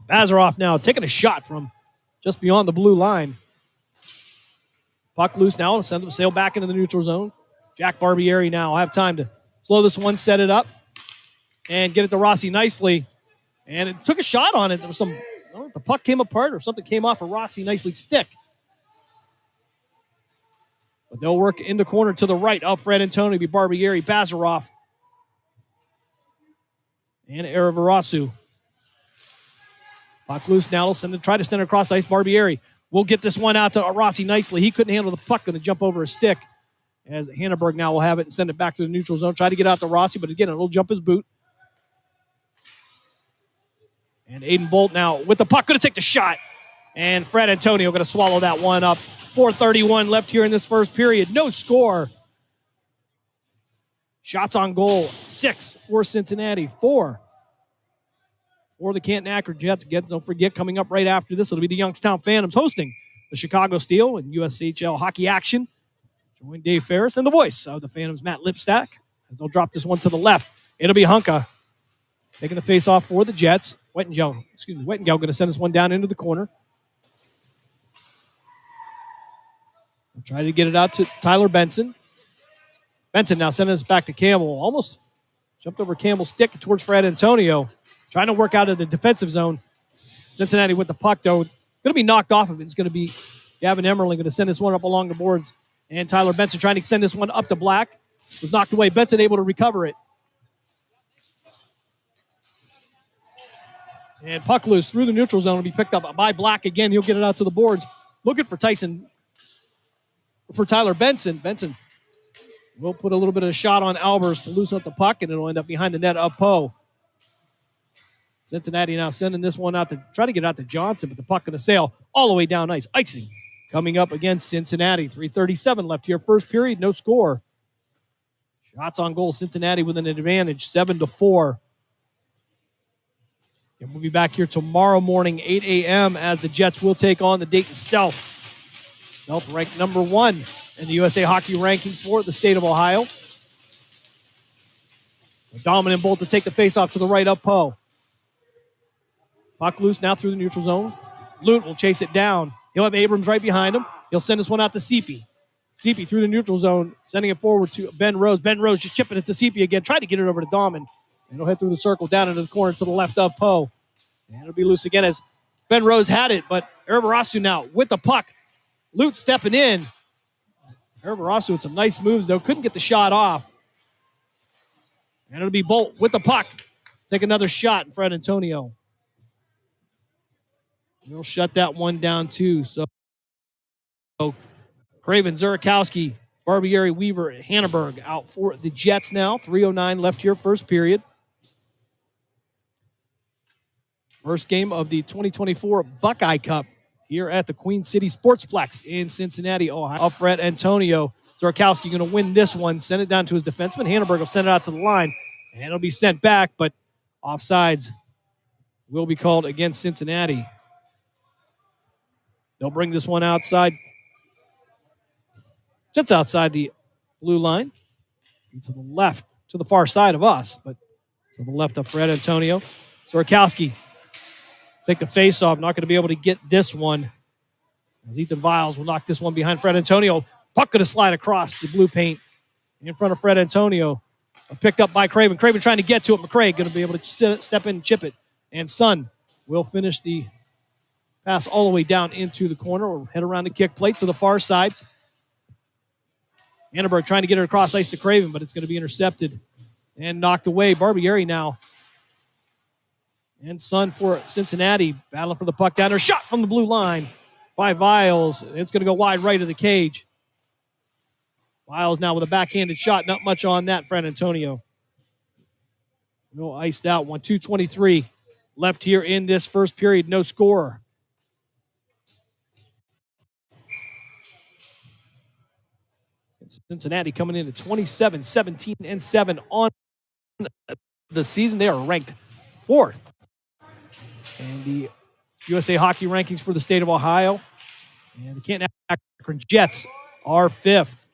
Bazaroff now taking a shot from just beyond the blue line. Puck loose now. Send them sail back into the neutral zone. Jack Barbieri now will have time to slow this one, set it up, and get it to Rossi nicely. And it took a shot on it. There was some, I don't know if the puck came apart or something came off of Rossi nicely stick. But they'll work in the corner to the right. Up Fred Antonio, be Barbieri, Bazarov, and Eravarasu. Puck loose now. Try to send it across ice. Barbieri will get this one out to Rossi nicely. He couldn't handle the puck. Going to jump over a stick. As Hanneberg now will have it and send it back to the neutral zone. Try to get out to Rossi, but again, it'll jump his boot. And Aiden Bolt now with the puck. Going to take the shot. And Fred Antonio going to swallow that one up. 4:31 left here in this first period. No score. Shots on goal. 6 for Cincinnati. 4 for the Canton-Akron Jets. Again, don't forget, coming up right after this, it'll be the Youngstown Phantoms hosting the Chicago Steel in USHL hockey action. Join Dave Ferris and the voice of the Phantoms, Matt Lipstack, as they'll drop this one to the left. It'll be Hunka taking the face-off for the Jets. Wettengel going to send this one down into the corner. We'll try to get it out to Tyler Benson. Benson now sending us back to Campbell. Almost jumped over Campbell's stick towards Fred Antonio. Trying to work out of the defensive zone. Cincinnati with the puck, though. Going to be knocked off of it. It's going to be Gavin Emmerling going to send this one up along the boards. And Tyler Benson trying to send this one up to Black. Was knocked away. Benson able to recover it. And puck loose through the neutral zone will be picked up by Black again. He'll get it out to the boards. Looking for Tyler Benson. Benson will put a little bit of a shot on Albers to loosen up the puck, and it'll end up behind the net of Poe. Cincinnati now sending this one out to try to get out to Johnson, but the puck going to sail all the way down ice. Icing coming up against Cincinnati. 3:37 left here. First period, no score. Shots on goal. Cincinnati with an advantage, 7-4. And we'll be back here tomorrow morning, 8 a.m., as the Jets will take on the Dayton Stealth. Stealth ranked number 1 in the USA Hockey rankings for the state of Ohio. A dominant Bolt to take the faceoff to the right up Poe. Puck loose now through the neutral zone. Lute will chase it down. He'll have Abrams right behind him. He'll send this one out to Seepy. Seepy through the neutral zone, sending it forward to Ben Rose. Ben Rose just chipping it to Seepy again. Tried to get it over to Dahman. And he'll head through the circle down into the corner to the left of Poe. And it'll be loose again as Ben Rose had it, but Eravarasu now with the puck. Lute stepping in. Eravarasu with some nice moves, though. Couldn't get the shot off. And it'll be Bolt with the puck. Take another shot in Fred Antonio. He'll shut that one down, too. So Craven, Zurakowski, Barbieri, Weaver, Hanneberg out for the Jets now. 3:09 left here, first period. First game of the 2024 Buckeye Cup here at the Queen City Sportsplex in Cincinnati, Ohio. Up Fred Antonio. Zurakowski going to win this one. Send it down to his defenseman. Hanneberg will send it out to the line. And it'll be sent back, but offsides will be called against Cincinnati. They'll bring this one outside. Just outside the blue line. To the left, to the far side of us, but to the left of Fred Antonio. Zurakowski take the face-off. Not going to be able to get this one. As Ethan Viles will knock this one behind Fred Antonio. Puck going to slide across the blue paint in front of Fred Antonio. Picked up by Craven. Craven trying to get to it. McCrae going to be able to step in and chip it. And Sun will finish the pass all the way down into the corner. We'll head around the kick plate to the far side. Hanneberg trying to get it across ice to Craven, but it's going to be intercepted and knocked away. Barbieri now. And Sun for Cincinnati, battling for the puck down there. Shot from the blue line by Viles. It's going to go wide right of the cage. Viles now with a backhanded shot. Not much on that, Fred Antonio. We'll ice that one. 2:23 left here in this first period. No score. Cincinnati coming in at 27, 17, and 7 on the season. They are ranked 4th. And the USA Hockey rankings for the state of Ohio. And the Canton-Akron Jets are 5th.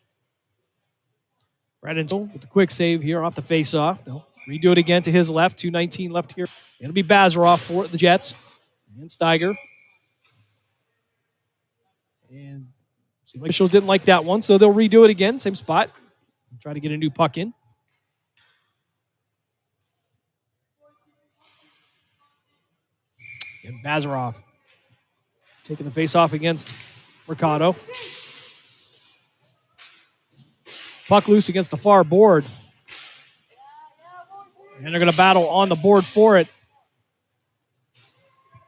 Bradenton with the quick save here off the face-off. They'll redo it again to his left. 2:19 left here. It'll be Bazarov for the Jets. And Steiger. And officials didn't like that one, so they'll redo it again. Same spot. Try to get a new puck in. And Bazarov taking the face-off against Mercado. Puck loose against the far board. And they're going to battle on the board for it.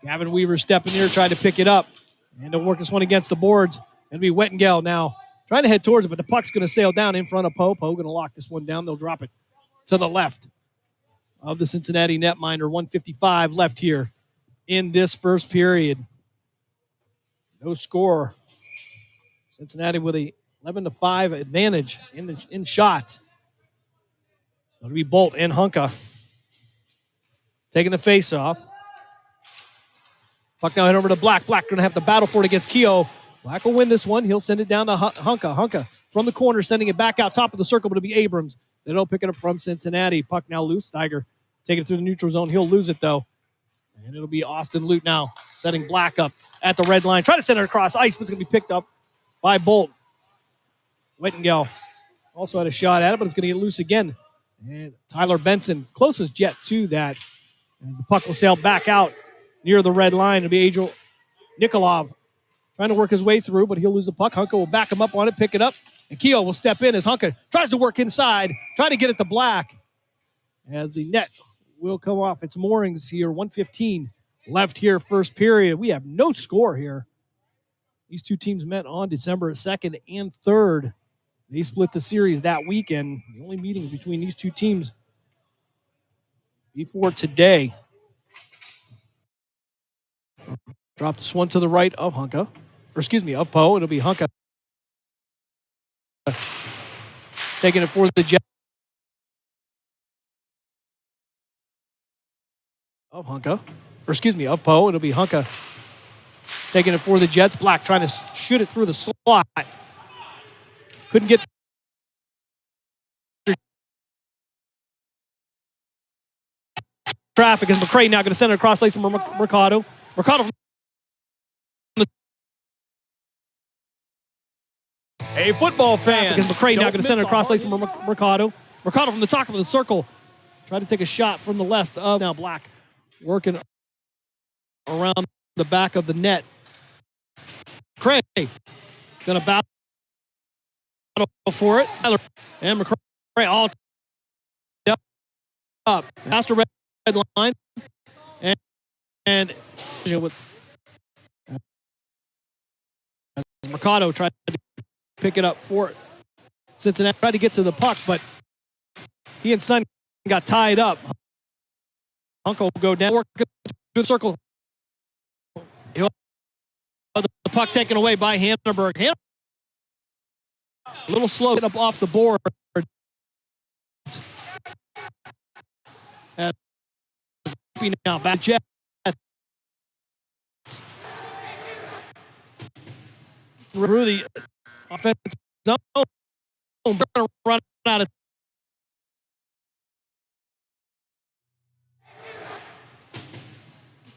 Gavin Weaver stepping here, trying to pick it up. And they'll work this one against the boards. It'll be Wettengel now trying to head towards it, but the puck's going to sail down in front of Poe. Poe going to lock this one down. They'll drop it to the left of the Cincinnati netminder. 1:55 left here in this first period. No score. Cincinnati with a 11-5 advantage in shots. It'll be Bolt and Hunka taking the face-off. Puck now head over to Black. Black going to have to battle for it against Keogh. Black will win this one. He'll send it down to Hunka. Hunka from the corner, sending it back out top of the circle, but it'll be Abrams. They'll pick it up from Cincinnati. Puck now loose. Steiger taking it through the neutral zone. He'll lose it, though. And it'll be Austin Lute now, setting Black up at the red line. Try to send it across ice, but it's going to be picked up by Bolt. Wettengel also had a shot at it, but it's going to get loose again. And Tyler Benson, closest jet to that. As the puck will sail back out near the red line. It'll be Angel Nikolov trying to work his way through, but he'll lose the puck. Hunka will back him up on it, pick it up. And Keogh will step in as Hunka tries to work inside, try to get it to Black. As the net will come off its moorings here. 1:15 left here, first period. We have no score here. These two teams met on December 2nd and 3rd. They split the series that weekend. The only meetings between these two teams before today. Drop this one to the right of Hunka. Of Poe. It'll be Hunka taking it for the Jet. Of Poe. It'll be Hunka taking it for the Jets. Black trying to shoot it through the slot. Couldn't get traffic as McCray now going to send it across ice to Mercado. Mercado from a football fan. As McCray now going to send it across ice to Mercado. Mercado from the top of the circle. Tried to take a shot from the left of now Black. Working around the back of the net. Craig going to battle for it. And McCray all up. Past the red line. And with Mercado tried to pick it up for Cincinnati. Tried to get to the puck, but he and Son got tied up. Hunka will go down, work good circle. The puck taken away by Hanneberg. A little slow, get up off the board. And now back Jets. Through the offensive zone. Run out of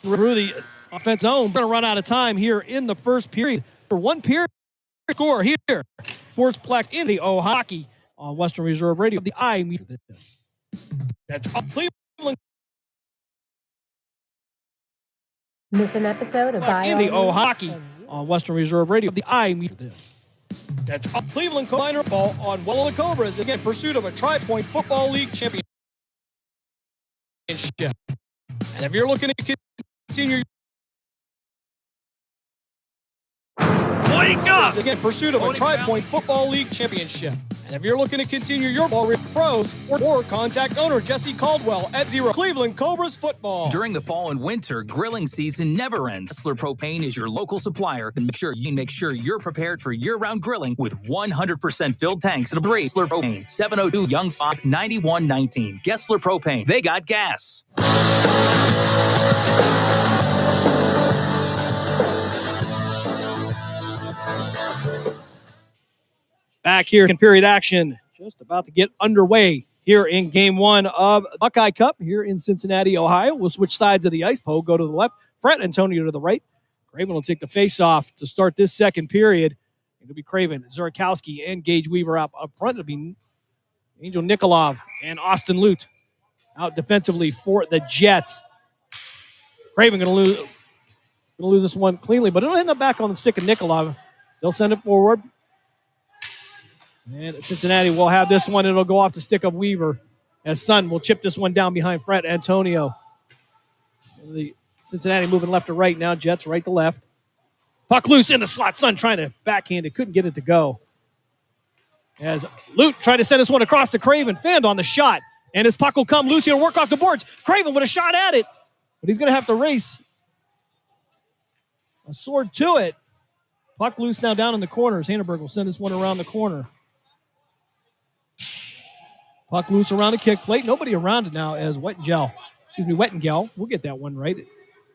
through the offense zone. We're going to run out of time here in the first period. For one period score here. Sportsplex in the Hockey on Western Reserve Radio. The I meter this. That's Cleveland. Miss an episode of in the Hockey on Western Reserve Radio. The I meter this. That's Cleveland Minor Ball on Well of the Cobras in pursuit of a Tri-Point Football League championship. And if you're looking to continue wake up! Again, pursuit of a Tri-Point Football League championship. And if you're looking to continue your ball with pros or contact owner Jesse Caldwell at 0 Cleveland Cobras Football. During the fall and winter, grilling season never ends. Kessler Propane is your local supplier. And make sure you're prepared for year-round grilling with 100% filled tanks at Kessler Propane, 702 Young Stock 9119. Kessler Propane, they got gas. Back here in period action, just about to get underway here in game one of Buckeye Cup here in Cincinnati, Ohio. We'll switch sides of the ice. Poe go to the left, Fred Antonio to the right. Craven will take the face-off to start this second period. It'll be Craven, Zurikowski, and Gage Weaver up front. It'll be Angel Nikolov and Austin Lute out defensively for the Jets. Craven going to Going to lose this one cleanly, but it'll end up back on the stick of Nikolov. They'll send it forward. And Cincinnati will have this one. It'll go off the stick of Weaver as Sun will chip this one down behind Fred Antonio. The Cincinnati moving left to right now. Jets right to left. Puck loose in the slot. Sun trying to backhand it. Couldn't get it to go. As Lute tried to send this one across to Craven. Fanned on the shot. And his puck will come loose here and work off the boards. Craven with a shot at it. But he's going to have to race a sword to it. Puck loose now down in the corners. Hanneberg will send this one around the corner. Puck loose around the kick plate. Nobody around it now as Wettengel. We'll get that one right.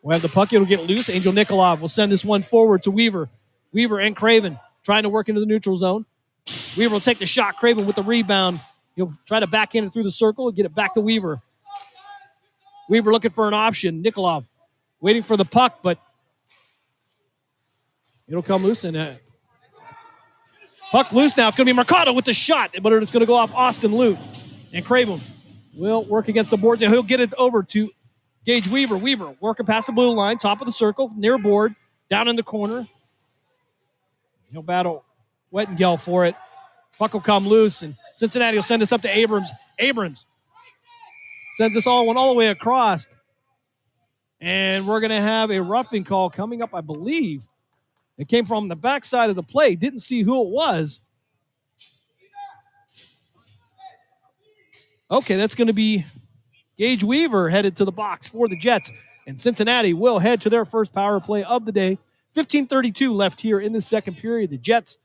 We'll have the puck. It'll get loose. Angel Nikolov will send this one forward to Weaver. Weaver and Craven trying to work into the neutral zone. Weaver will take the shot. Craven with the rebound. He'll try to backhand it through the circle and get it back to Weaver. Weaver looking for an option. Nikolov waiting for the puck, but it'll come loose. And puck loose now. It's going to be Mercado with the shot, but it's going to go off Austin Lute. And Craven will work against the board. He'll get it over to Gage Weaver. Weaver working past the blue line, top of the circle, near board, down in the corner. He'll battle Wettengel for it. Puck will come loose, and Cincinnati will send this up to Abrams. Abrams sends this all the way across. And we're going to have a roughing call coming up, I believe. It came from the backside of the play. Didn't see who it was. Okay, that's going to be Gage Weaver headed to the box for the Jets. And Cincinnati will head to their first power play of the day. 15:32 left here in the second period. The Jets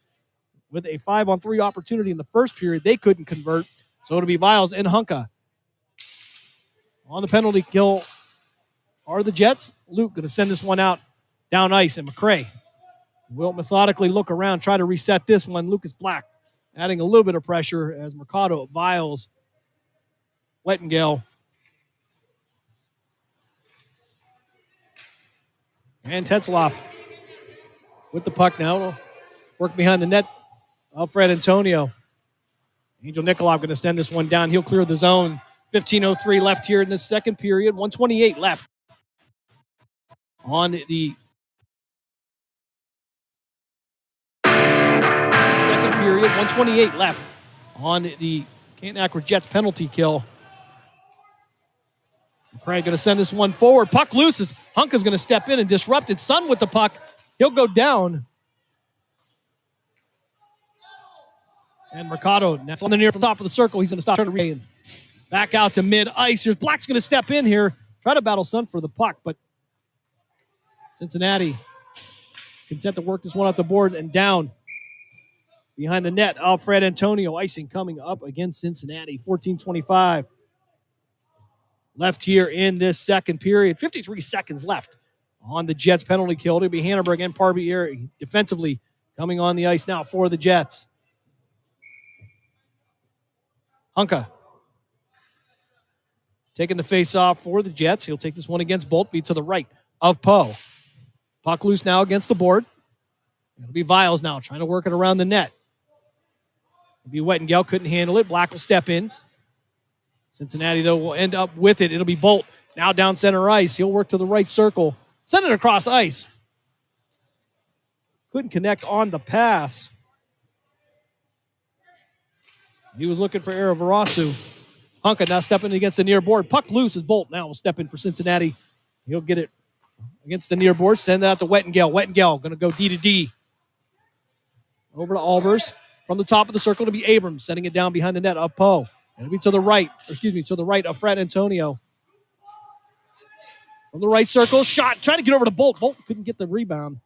with a 5-on-3 opportunity in the first period. They couldn't convert. So it'll be Viles and Hunka. On the penalty kill are the Jets. Luke going to send this one out down ice. And McCray will methodically look around, try to reset this one. Lucas Black adding a little bit of pressure as Mercado, Viles, Wettengel, and Tetzloff with the puck now. It'll work behind the net of Fred Antonio. Angel Nikolov going to send this one down. He'll clear the zone. 15:03 left here in the second period. 1:28 left on the second period. 1:28 left on the Canton-Akron Jets penalty kill. Craig going to send this one forward. Puck looses. Hunka's going to step in and disrupt it. Sun with the puck. He'll go down. And Mercado, that's on the near top of the circle. He's going to stop turn and back out to mid-ice. Here's Black's going to step in here. Try to battle Sun for the puck, but Cincinnati content to work this one off the board and down behind the net. Fred Antonio icing coming up against Cincinnati. 14:25 left here in this second period. 53 seconds left on the Jets penalty kill. It'll be Hanneberg and Barbieri defensively coming on the ice now for the Jets. Hunka taking the face off for the Jets. He'll take this one against Boltby to the right of Poe. Puck loose now against the board. It'll be Viles now trying to work it around the net. It'll be Wettengel, couldn't handle it. Black will step in. Cincinnati, though, will end up with it. It'll be Bolt now down center ice. He'll work to the right circle. Send it across ice. Couldn't connect on the pass. He was looking for Eravarasu. Hunka now stepping against the near board. Puck loose as Bolt now will step in for Cincinnati. He'll get it against the near board. Send that out to Wettengel. Wettengel going to go D to D. Over to Albers. From the top of the circle to be Abrams. Sending it down behind the net of Poe. It'll be to the right. To the right of Fred Antonio. From the right circle. Shot. Trying to get over to Bolt. Bolt couldn't get the rebound.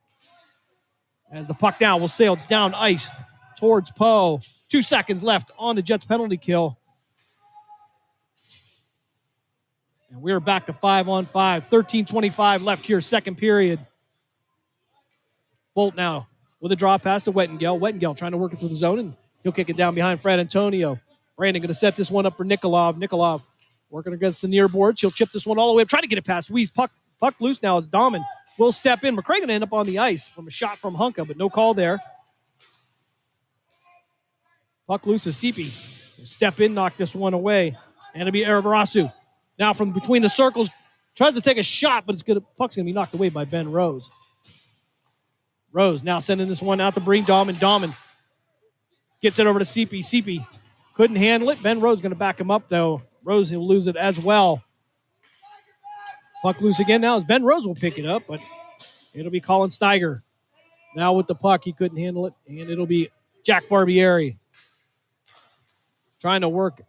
As the puck down will sail down ice towards Poe. 2 seconds left on the Jets penalty kill. And we're back to 5-on-5. 13:25 left here, second period. Bolt now with a draw pass to Wettengel. Wettengel trying to work it through the zone, and he'll kick it down behind Fred Antonio. Brandon going to set this one up for Nikolov. Nikolov working against the near boards. He'll chip this one all the way up, trying to get it past Weiss. Puck loose now as Dahman will step in. McCray going to end up on the ice from a shot from Hunka, but no call there. Puck loose as Sipi. Step in, knock this one away. And it'll be Eravarasu. Now from between the circles, Tries to take a shot, but puck's going to be knocked away by Ben Rose. Rose now sending this one out to Breen Dahman. Dahman gets it over to CP. CP couldn't handle it. Ben Rose going to back him up, though. Rose will lose it as well. Puck loose again now as Ben Rose will pick it up, but it'll be Colin Steiger. Now with the puck, he couldn't handle it, and it'll be Jack Barbieri trying to work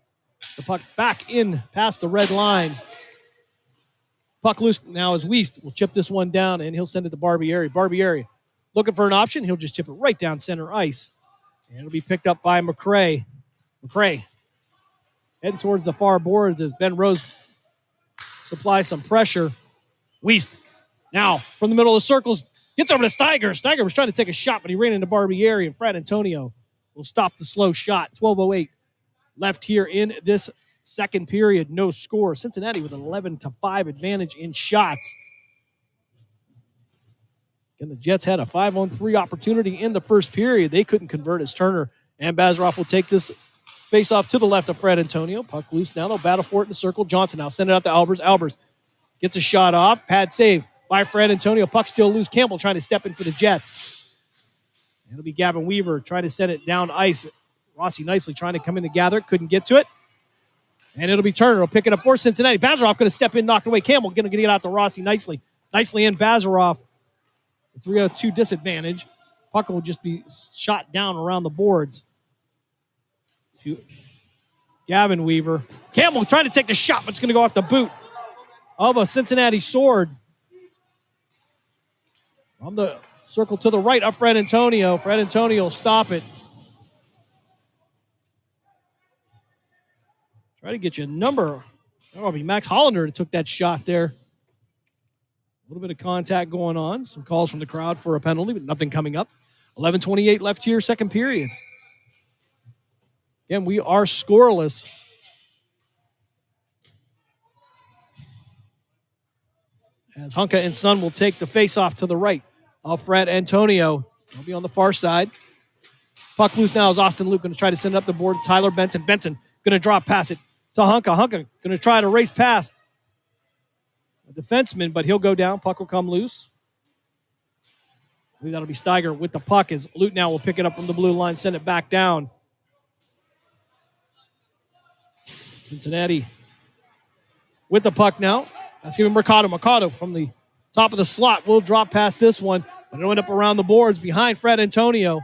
the puck back in past the red line. Puck loose now as Wiest will chip this one down, and he'll send it to Barbieri. Barbieri looking for an option. He'll just chip it right down center ice, and it'll be picked up by McCray. McCray heading towards the far boards as Ben Rose supplies some pressure. Wiest now from the middle of the circles gets over to Steiger. Steiger was trying to take a shot, but he ran into Barbieri, and Fred Antonio will stop the slow shot. 12:08 left here in this second period. No score. Cincinnati with an 11-5 advantage in shots. And the Jets had a 5-on-3 opportunity in the first period. They couldn't convert as Turner and Bazaroff will take this face-off to the left of Fred Antonio. Puck loose now. They'll battle for it in the circle. Johnson now send it out to Albers. Albers gets a shot off. Pad save by Fred Antonio. Puck still loose. Campbell trying to step in for the Jets. It'll be Gavin Weaver trying to send it down ice. Rossi nicely trying to come in to gather. Couldn't get to it. And it'll be Turner. Will pick it up for Cincinnati. Bazaroff going to step in, knock it away. Campbell going to get it out to Rossi nicely. Nicely in Bazaroff. 3-0-2 disadvantage. Puck will just be shot down around the boards to Gavin Weaver. Campbell trying to take the shot, but it's going to go off the boot of a Cincinnati sword. On the circle to the right of Fred Antonio. Fred Antonio will stop it. Try to get you a number. That'll be Max Hollander that took that shot there. A little bit of contact going on. Some calls from the crowd for a penalty, but nothing coming up. 11:28 left here, second period. Again, we are scoreless. As Hunka and Son will take the face-off to the right of Fred Antonio. He'll be on the far side. Puck loose now is Austin Luke going to try to send it up the board. Tyler Benson. Benson going to drop pass it to Hunka. Hunka going to try to race past a defenseman, but he'll go down. Puck will come loose. I believe that'll be Steiger with the puck as Luke now will pick it up from the blue line, send it back down. Cincinnati with the puck now. Let's give him Mercado. Mercado from the top of the slot will drop past this one, but it'll end up around the boards behind Fred Antonio.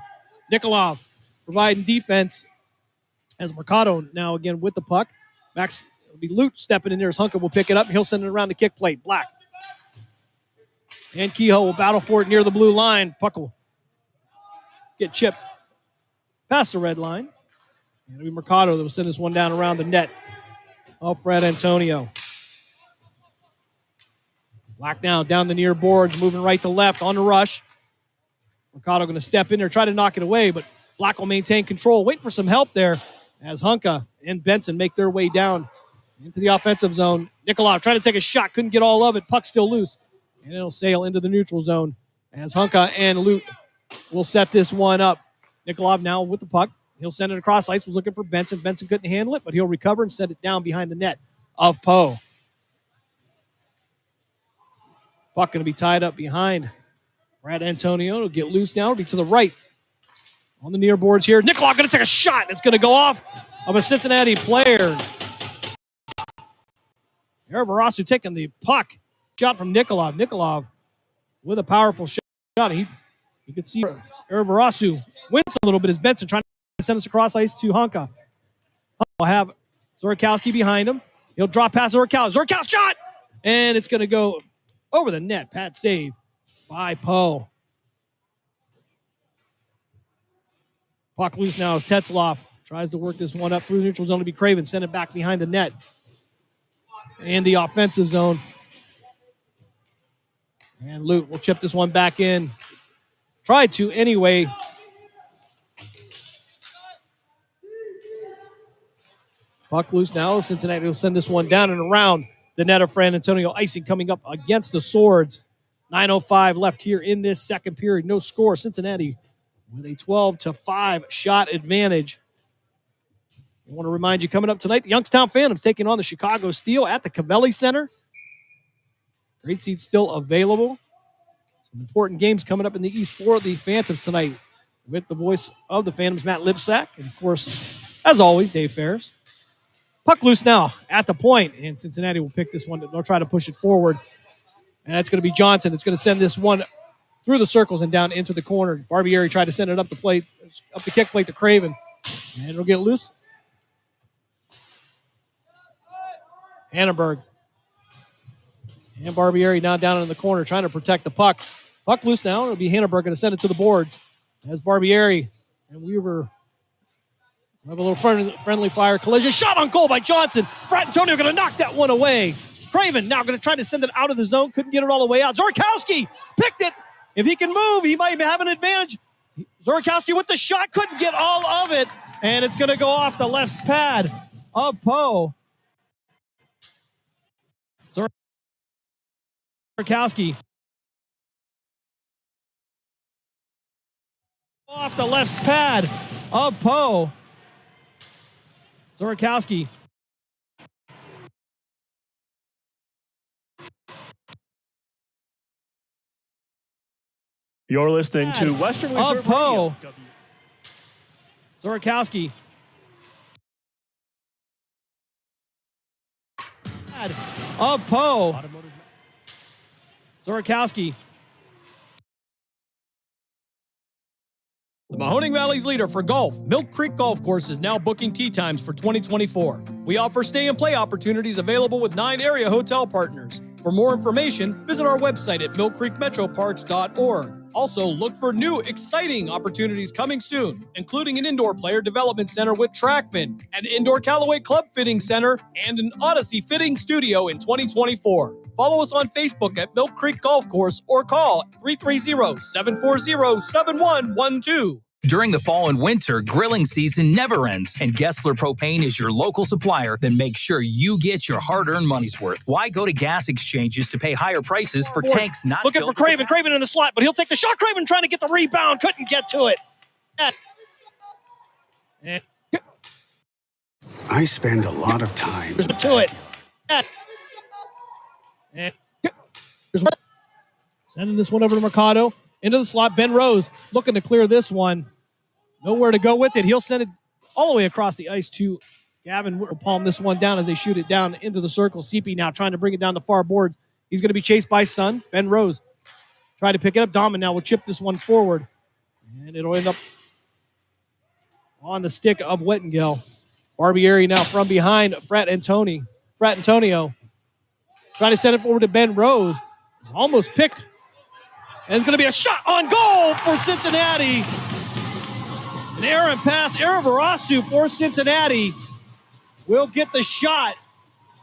Nikolov providing defense as Mercado now again with the puck. Max will be Lute stepping in there as Hunka will pick it up. He'll send it around the kick plate. Black and Kehoe will battle for it near the blue line. Puck will get chipped past the red line. And it'll be Mercado that will send this one down around the net of Fred Antonio. Black now down the near boards, moving right to left on the rush. Mercado going to step in there, try to knock it away, but Black will maintain control. Waiting for some help there as Hunka and Benson make their way down into the offensive zone. Nikolov trying to take a shot, couldn't get all of it. Puck still loose, and it'll sail into the neutral zone as Hunka and Lute will set this one up. Nikolov now with the puck. He'll send it across ice, was looking for Benson. Benson couldn't handle it, but he'll recover and send it down behind the net of Poe. Puck going to be tied up behind Brad Antonio. It'll get loose now. It'll be to the right on the near boards here. Nikolov going to take a shot. It's going to go off of a Cincinnati player. Erebarasu taking the puck. Shot from Nikolov. Nikolov with a powerful shot. You can see Erebarasu wins a little bit as Benson trying to send us across ice to Hunka. Will have Zorkowski behind him. He'll drop past Zorkowski. Zorkowski shot! And it's going to go over the net. Pat save by Poe. Puck loose now as Tetzloff tries to work this one up through the neutral zone to be Craven. Send it back behind the net. And the offensive zone. And Lute will chip this one back in. Tried to anyway. Puck loose now. Cincinnati will send this one down and around the net of Fran Antonio. Icing coming up against the Swords. 9:05 left here in this second period. No score. Cincinnati with a 12-5 shot advantage. I want to remind you, coming up tonight, the Youngstown Phantoms taking on the Chicago Steel at the Cavelli Center. Great seats still available. Some important games coming up in the East for the Phantoms tonight with the voice of the Phantoms, Matt Lipsack. And, of course, as always, Dave Ferris. Puck loose now at the point, and Cincinnati will pick this one. They'll try to push it forward. And that's going to be Johnson. It's going to send this one through the circles and down into the corner. Barbieri tried to send it up the plate, up the kick plate to Craven. And it'll get loose. Hannenberg. And Barbieri now down in the corner trying to protect the puck. Puck loose now. It'll be Hannenberg going to send it to the boards. As Barbieri and Weaver have a little friendly fire collision. Shot on goal by Johnson. Fratantonio going to knock that one away. Craven now going to try to send it out of the zone. Couldn't get it all the way out. Zorkowski picked it. If he can move, he might have an advantage. Zorkowski with the shot. Couldn't get all of it. And it's going to go off the left pad of Poe. Zorkowski. Off the left pad of Poe. Zorkowski. You're listening to Western Reserve Radio. Zorkowski. Of Poe. Zorkowski. The Mahoning Valley's leader for golf, Milk Creek Golf Course, is now booking tee times for 2024. We offer stay and play opportunities available with 9 area hotel partners. For more information, visit our website at millcreekmetroparks.org. Also, look for new, exciting opportunities coming soon, including an indoor player development center with Trackman, an indoor Callaway Club Fitting Center, and an Odyssey Fitting Studio in 2024. Follow us on Facebook at Milk Creek Golf Course or call 330-740-7112. During the fall and winter, grilling season never ends, and Gessler Propane is your local supplier that makes sure you get your hard-earned money's worth. Why go to gas exchanges to pay higher prices for tanks not looking for Craven. Craven in the slot, but he'll take the shot. Craven trying to get the rebound. Couldn't get to it. I spend a lot of time to it. Sending this one over to Mercado. Into the slot. Ben Rose looking to clear this one. Nowhere to go with it. He'll send it all the way across the ice to Gavin. Will palm this one down as they shoot it down into the circle. CP now trying to bring it down the far boards. He's going to be chased by Sun. Ben Rose tried to pick it up. Dahman now will chip this one forward. And it'll end up on the stick of Wettengel. Barbieri now from behind Fratantonio. Trying to send it forward to Ben Rose. Almost picked. And it's going to be a shot on goal for Cincinnati. An errant pass. Eravarasu for Cincinnati will get the shot.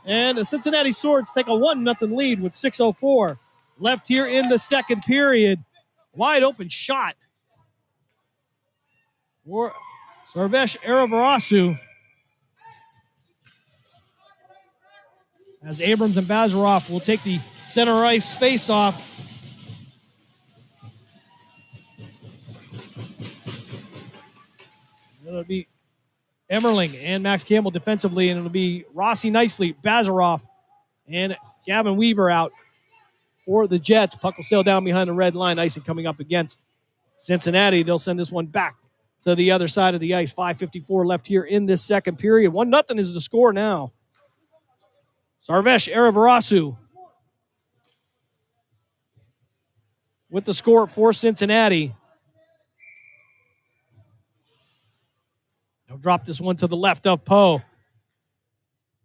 And the Cincinnati Swords take a 1-0 lead with 6:04 left here in the second period. Wide open shot for Sarvesh Eravarasu. As Abrams and Bazarov will take the center ice face off. It'll be Emmerling and Max Campbell defensively, and it'll be Rossi nicely, Bazarov, and Gavin Weaver out for the Jets. Puck will sail down behind the red line. Icing coming up against Cincinnati. They'll send this one back to the other side of the ice. 5:54 left here in this second period. 1-0 is the score now. Sarvesh Eravarasu with the score for Cincinnati. They'll drop this one to the left of Poe.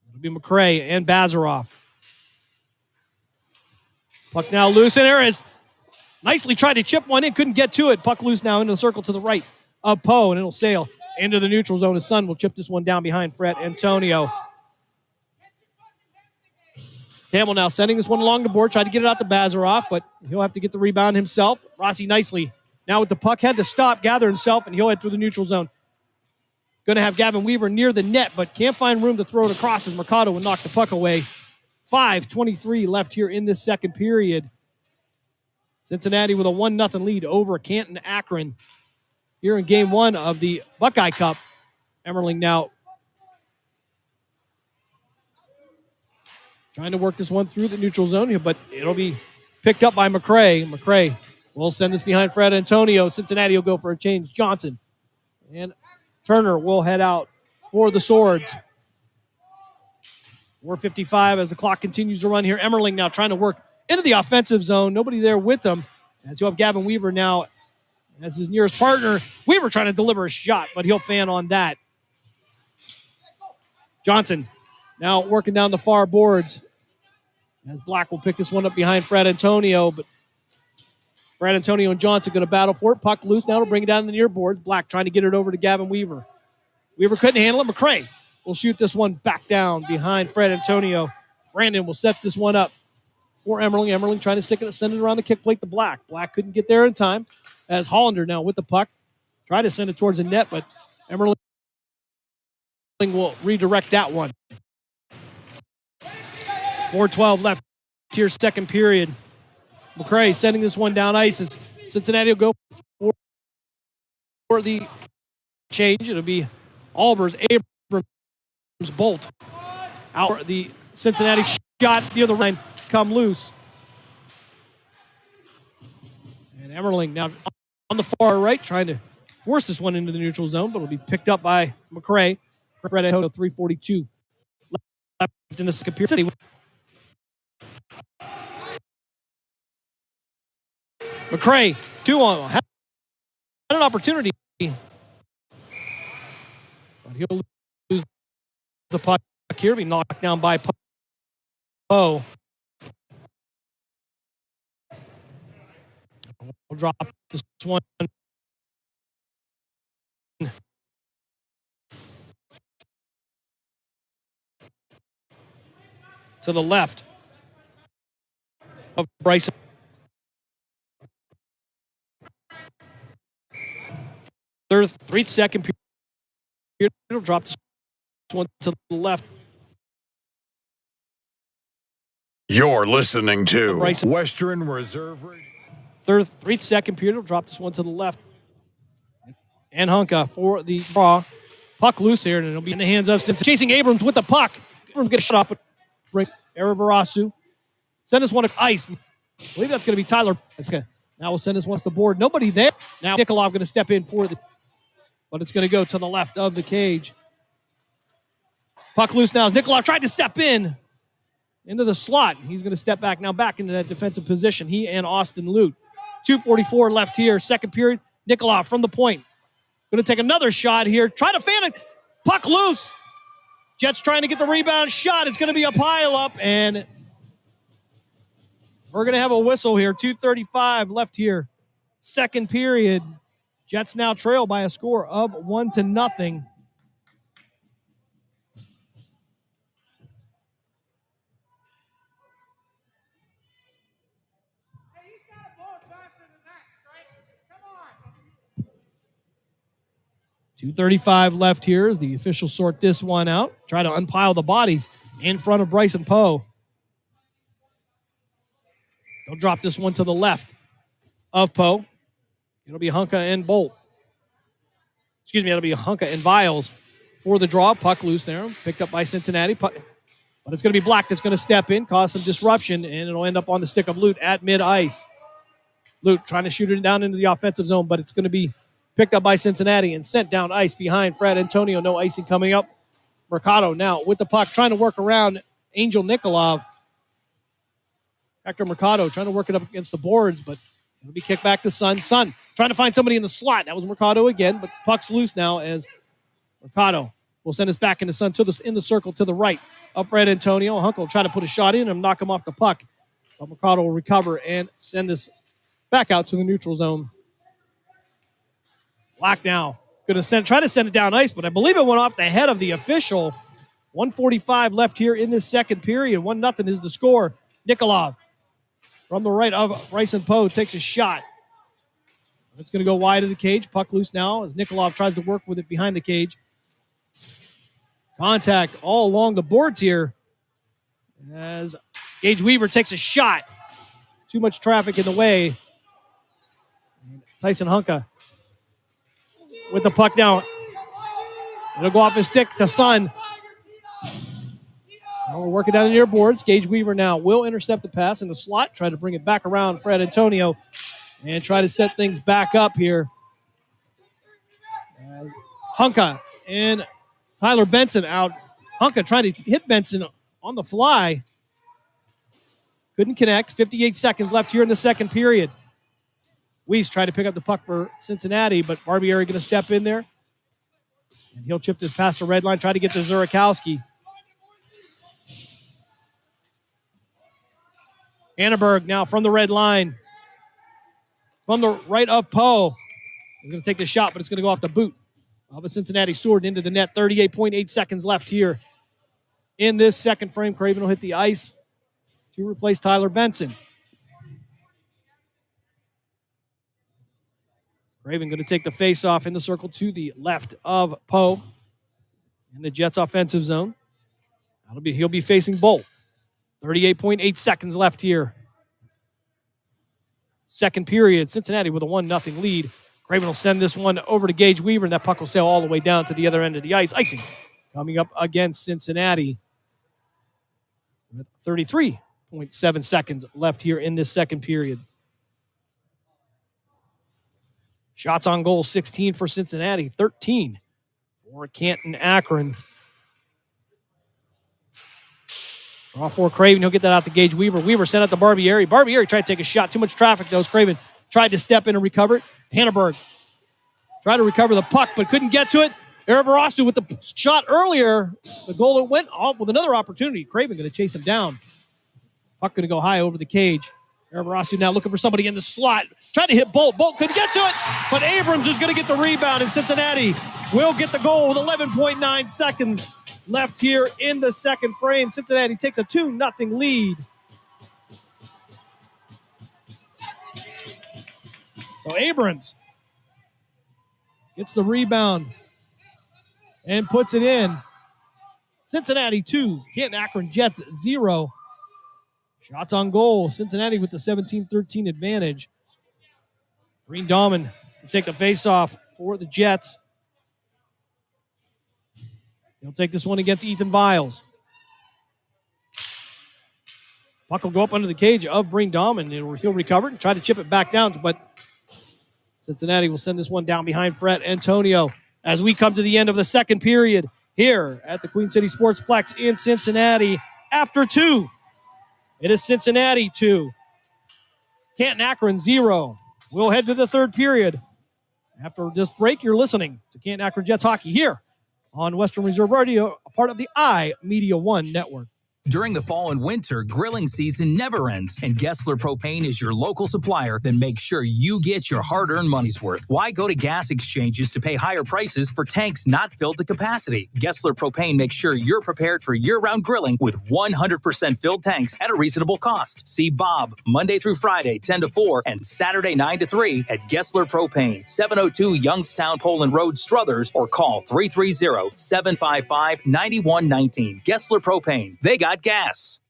It'll be McCray and Bazarov. Puck now loose, and Aris nicely tried to chip one in, couldn't get to it. Puck loose now into the circle to the right of Poe, and it'll sail into the neutral zone. His son will chip this one down behind Fratantonio. Campbell now sending this one along the board, tried to get it out to Bazarov, but he'll have to get the rebound himself. Rossi nicely now with the puck, had to stop, gather himself, and he'll head through the neutral zone. Going to have Gavin Weaver near the net, but can't find room to throw it across as Mercado will knock the puck away. 5:23 left here in this second period. Cincinnati with a 1-0 lead over Canton Akron here in game one of the Buckeye Cup. Emmerling now Trying to work this one through the neutral zone, but it'll be picked up by McCray. McCray will send this behind Fred Antonio. Cincinnati will go for a change. Johnson and Turner will head out for the Swords. 4:55 as the clock continues to run here. Emmerling now trying to work into the offensive zone. Nobody there with him. As you have Gavin Weaver now as his nearest partner. Weaver trying to deliver a shot, but he'll fan on that. Johnson now working down the far boards. As Black will pick this one up behind Fred Antonio, but Fred Antonio and Johnson going to battle for it. Puck loose now to bring it down the near boards. Black trying to get it over to Gavin Weaver. Weaver couldn't handle it. McCray will shoot this one back down behind Fred Antonio. Brandon will set this one up for Emmerling. Emmerling trying to send it around the kick plate to Black. Black couldn't get there in time as Hollander now with the puck. Tried to send it towards the net, but Emmerling will redirect that one. 4:12 left here, second period. McCray sending this one down ice as Cincinnati will go for the change. It'll be Albers, Abrams, Bolt. Out the Cincinnati shot near the line, come loose. And Emmerling now on the far right trying to force this one into the neutral zone, but it'll be picked up by McCray. Fred Antonio, 3:42 left in the second period. McCray, 2-on, had an opportunity, but he'll lose the puck here, be knocked down by Poe. We'll drop this one to the left of Bryson. Third, 3-second period. It'll drop this one to the left. You're listening to Bryson. Western Reserve Radio. Third, 3-second period. It'll drop this one to the left. And Hunka for the draw. Puck loose here, and it'll be in the hands of Cincinnati. Chasing Abrams with the puck. Abrams gets a shot, but brings Erebarasu. Send this one to ice. I believe that's going to be Tyler. Now we'll send this one to the board. Nobody there. Now Nikolov going to step in for the, but it's going to go to the left of the cage. Puck loose now as Nikolov tried to step in into the slot. He's going to step back now back into that defensive position. He and Austin Lute. 2:44 left here. Second period. Nikolov from the point. Going to take another shot here. Try to fan it. Puck loose. Jets trying to get the rebound shot. It's going to be a pile up, and we're going to have a whistle here. 2:35 left here. Second period. Jets now trail by a score of 1-0. .235 left here as the officials sort this one out. Try to unpile the bodies in front of Bryson Poe. They'll drop this one to the left of Poe. It'll be Hunka and Bolt. Excuse me, it'll be Hunka and Viles for the draw. Puck loose there. Picked up by Cincinnati. But it's going to be Black that's going to step in, cause some disruption, and it'll end up on the stick of Lute at mid-ice. Lute trying to shoot it down into the offensive zone, but it's going to be picked up by Cincinnati and sent down ice behind Fred Antonio. No icing coming up. Mercado now with the puck, trying to work around Angel Nikolov. Hector Mercado trying to work it up against the boards, but it'll be kicked back to Sun. Sun trying to find somebody in the slot. That was Mercado again, but puck's loose now as Mercado will send us back into Sun in the circle to the right of Fred Antonio. Hunk will try to put a shot in and knock him off the puck. But Mercado will recover and send this back out to the neutral zone. Black now going to try to send it down ice, but I believe it went off the head of the official. 1:45 left here in this second period. 1-0 is the score. Nikolov from the right of Bryson Poe takes a shot. It's going to go wide of the cage. Puck loose now as Nikolov tries to work with it behind the cage. Contact all along the boards here as Gage Weaver takes a shot. Too much traffic in the way. Tyson Hunka with the puck now. It'll go off his stick to Sun. Now we're working down the near boards. Gage Weaver now will intercept the pass in the slot, try to bring it back around Fred Antonio, and try to set things back up here. Hunka and Tyler Benson out. Hunka trying to hit Benson on the fly. Couldn't connect. 58 seconds left here in the second period. Weiss tried to pick up the puck for Cincinnati, but Barbieri going to step in there. And he'll chip this past the red line, try to get to Zurakowski. Anneberg now from the red line. From the right of Poe. He's going to take the shot, but it's going to go off the boot of a Cincinnati sword into the net. 38.8 seconds left here in this second frame. Craven will hit the ice to replace Tyler Benson. Craven going to take the face-off in the circle to the left of Poe in the Jets' offensive zone. He'll be facing Bolt. 38.8 seconds left here. Second period, Cincinnati with a 1-0 lead. Craven will send this one over to Gage Weaver, and that puck will sail all the way down to the other end of the ice. Icing coming up against Cincinnati with 33.7 seconds left here in this second period. Shots on goal, 16 for Cincinnati, 13 for Canton Akron. Draw for Craven. He'll get that out to Gage Weaver. Weaver sent out to Barbieri. Barbieri tried to take a shot. Too much traffic, though. Craven tried to step in and recover it. Hanneberg tried to recover the puck, but couldn't get to it. Eravarasu with the shot earlier. The goal went off with another opportunity. Craven going to chase him down. Puck going to go high over the cage. Eravarasu now looking for somebody in the slot. Tried to hit Bolt. Bolt couldn't get to it, but Abrams is going to get the rebound, and Cincinnati will get the goal with 11.9 seconds left here in the second frame. Cincinnati takes a 2-0 lead. So Abrams gets the rebound and puts it in. Cincinnati 2, Canton Akron Jets 0. Shots on goal. Cincinnati with the 17-13 advantage. Green Dahman to take the faceoff for the Jets. He'll take this one against Ethan Viles. Puck will go up under the cage of Breen Dahman. He'll recover it and try to chip it back down, but Cincinnati will send this one down behind Fred Antonio as we come to the end of the second period here at the Queen City Sportsplex in Cincinnati. After 2, it is Cincinnati 2, Canton Akron 0. We'll head to the third period. After this break, you're listening to Canton Akron Jets hockey here on Western Reserve Radio, a part of the iMedia One network. During the fall and winter, grilling season never ends, and Gessler Propane is your local supplier that makes sure you get your hard-earned money's worth. Why go to gas exchanges to pay higher prices for tanks not filled to capacity? Gessler Propane makes sure you're prepared for year-round grilling with 100% filled tanks at a reasonable cost. See Bob Monday through Friday, 10 to 4, and Saturday, 9 to 3 at Gessler Propane, 702 Youngstown Poland Road, Struthers, or call 330-755-9119. Gessler Propane. They got gas.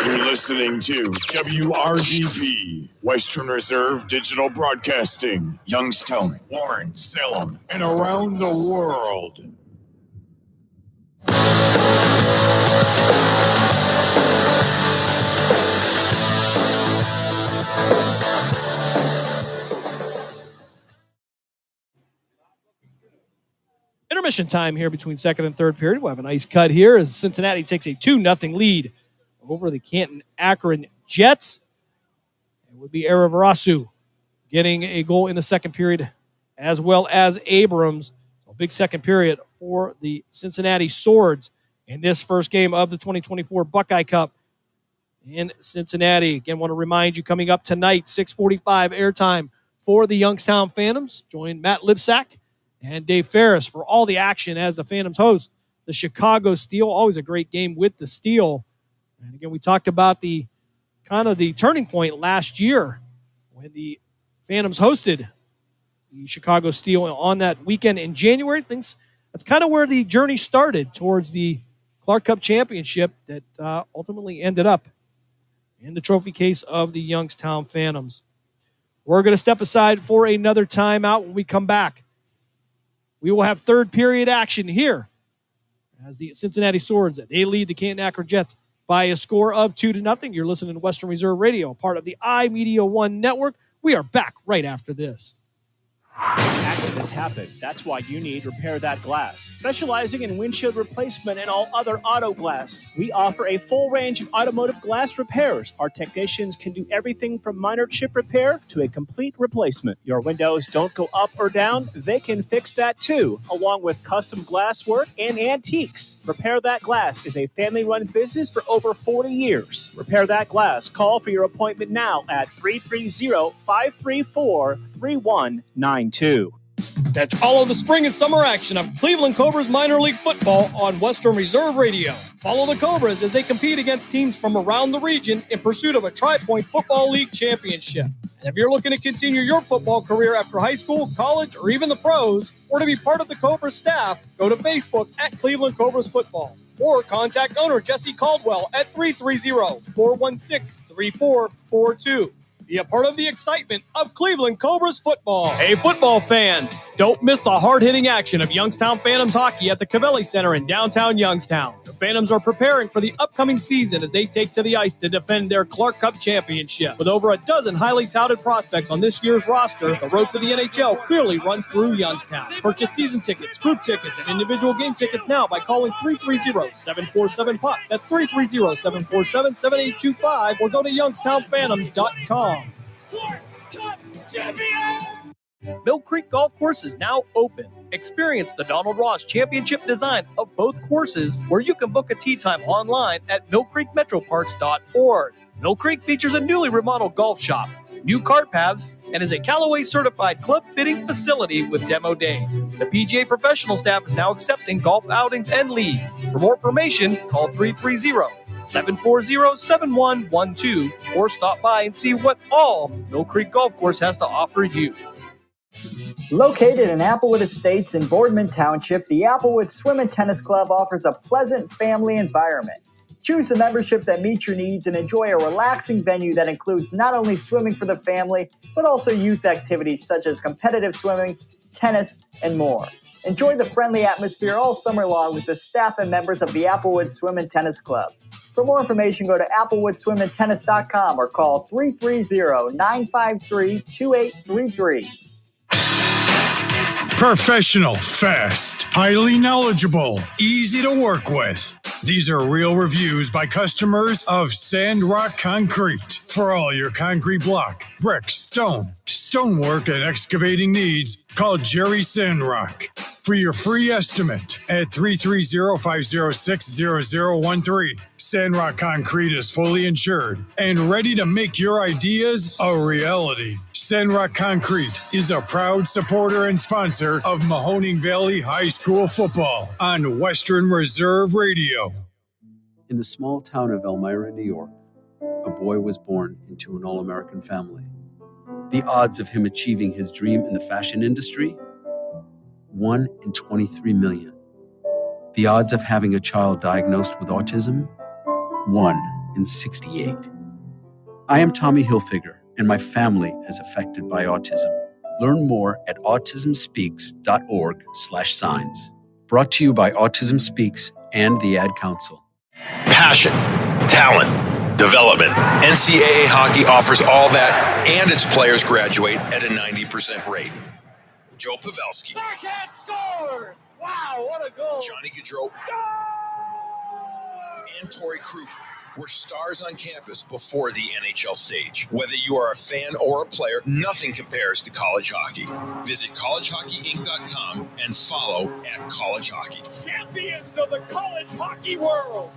You're listening to WRDP, Western Reserve Digital Broadcasting, Youngstown, Warren, Salem, and around the world. Intermission time here between second and third period. We'll have a nice cut here as Cincinnati takes a 2-0 lead over the Canton Akron Jets. It would be Eravarasu getting a goal in the second period, as well as Abrams. A big second period for the Cincinnati Swords in this first game of the 2024 Buckeye Cup in Cincinnati. Again, want to remind you, coming up tonight, 6:45 airtime for the Youngstown Phantoms. Join Matt Lipsack and Dave Ferris for all the action as the Phantoms host the Chicago Steel. Always a great game with the Steel. And again, we talked about the kind of the turning point last year when the Phantoms hosted the Chicago Steel on that weekend in January. That's kind of where the journey started towards the Clark Cup Championship that ultimately ended up in the trophy case of the Youngstown Phantoms. We're going to step aside for another timeout. When we come back, we will have third period action here as the Cincinnati Swords, they lead the Canton Akron Jets by a score of 2-0. You're listening to Western Reserve Radio, part of the iMedia One network. We are back right after this. Accidents happen. That's why you need Repair That Glass. Specializing in windshield replacement and all other auto glass, we offer a full range of automotive glass repairs. Our technicians can do everything from minor chip repair to a complete replacement. Your windows don't go up or down, they can fix that too, along with custom glass work and antiques. Repair That Glass is a family-run business for over 40 years. Repair That Glass. Call for your appointment now at 330-534-3192. Catch all of the spring and summer action of Cleveland Cobras minor league football on Western Reserve Radio. Follow the Cobras as they compete against teams from around the region in pursuit of a Tri-Point Football League championship. And if you're looking to continue your football career after high school, college, or even the pros, or to be part of the Cobras staff, go to Facebook at Cleveland Cobras Football. Or contact owner Jesse Caldwell at 330-416-3442. Be a part of the excitement of Cleveland Cobras football. Hey, football fans, don't miss the hard-hitting action of Youngstown Phantoms hockey at the Cavelli Center in downtown Youngstown. The Phantoms are preparing for the upcoming season as they take to the ice to defend their Clark Cup championship. With over a dozen highly touted prospects on this year's roster, the road to the NHL clearly runs through Youngstown. Purchase season tickets, group tickets, and individual game tickets now by calling 330-747-PUCK. That's 330-747-7825 or go to youngstownphantoms.com. Mill Creek Golf Course is now open. Experience the Donald Ross Championship design of both courses, where you can book a tee time online at millcreekmetroparks.org. Mill Creek features a newly remodeled golf shop, new cart paths, and is a Callaway certified club fitting facility with demo days. The PGA professional staff is now accepting golf outings and leagues. For more information, call 330-740-7112 or stop by and see what all Mill Creek Golf Course has to offer you. Located in Applewood Estates in Boardman Township, the Applewood Swim and Tennis Club offers a pleasant family environment. Choose a membership that meets your needs and enjoy a relaxing venue that includes not only swimming for the family, but also youth activities such as competitive swimming, tennis, and more. Enjoy the friendly atmosphere all summer long with the staff and members of the Applewood Swim and Tennis Club. For more information, go to applewoodswimandtennis.com or call 330-953-2833. Professional, fast, highly knowledgeable, easy to work with. These are real reviews by customers of Sandrock Concrete. For all your concrete block, brick, stonework, and excavating needs, call Jerry Sandrock. For your free estimate at 330-506-0013. Sandrock Concrete is fully insured and ready to make your ideas a reality. Sandrock Concrete is a proud supporter and sponsor of Mahoning Valley High School football on Western Reserve Radio. In the small town of Elmira, New York, a boy was born into an all-American family. The odds of him achieving his dream in the fashion industry? 1 in 23 million. The odds of having a child diagnosed with autism? 1 in 68. I am Tommy Hilfiger, and my family is affected by autism. Learn more at autismspeaks.org/signs. Brought to you by Autism Speaks and the Ad Council. Passion, talent, development. NCAA hockey offers all that, and its players graduate at a 90% rate. Joe Pavelski. Backhand score! Wow, what a goal! Johnny Gaudreau. And Torrey Kruger were stars on campus before the NHL stage. Whether you are a fan or a player, nothing compares to college hockey. Visit collegehockeyinc.com and follow @collegehockey. Champions of the college hockey world!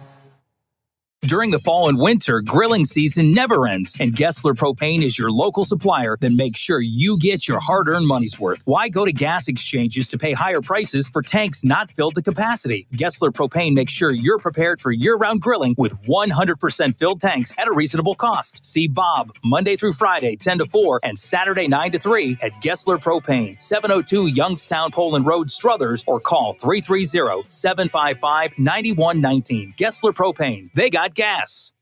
During the fall and winter, grilling season never ends, and Gessler Propane is your local supplier that makes sure you get your hard-earned money's worth. Why go to gas exchanges to pay higher prices for tanks not filled to capacity? Gessler Propane makes sure you're prepared for year-round grilling with 100% filled tanks at a reasonable cost. See Bob Monday through Friday, 10 to 4, and Saturday, 9 to 3 at Gessler Propane, 702 Youngstown Poland Road, Struthers, or call 330-755-9119. Gessler Propane. They got gas.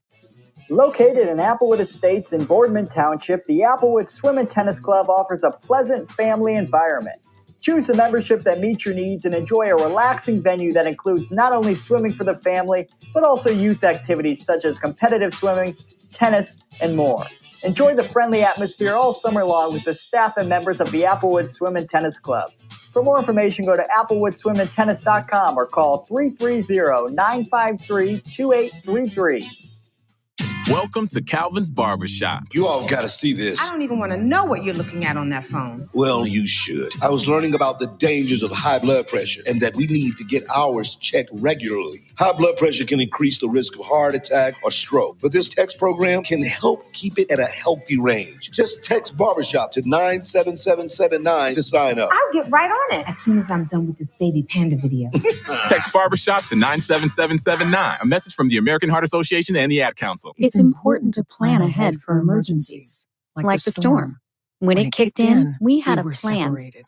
Located in Applewood Estates in Boardman Township, the Applewood Swim and Tennis Club offers a pleasant family environment. Choose a membership that meets your needs and enjoy a relaxing venue that includes not only swimming for the family, but also youth activities such as competitive swimming, tennis, and more. Enjoy the friendly atmosphere all summer long with the staff and members of the Applewood Swim and Tennis Club. For more information, go to applewoodswimandtennis.com or call 330-953-2833. Welcome to Calvin's Barbershop. You all got to see this. I don't even want to know what you're looking at on that phone. Well, you should. I was learning about the dangers of high blood pressure and that we need to get ours checked regularly. High blood pressure can increase the risk of heart attack or stroke, but this text program can help keep it at a healthy range. Just text Barbershop to 97779 to sign up. I'll get right on it as soon as I'm done with this baby panda video. Text Barbershop to 97779. A message from the American Heart Association and the Ad Council. It's important to plan ahead for emergencies, like the storm. When it kicked in, we had a plan. Separated.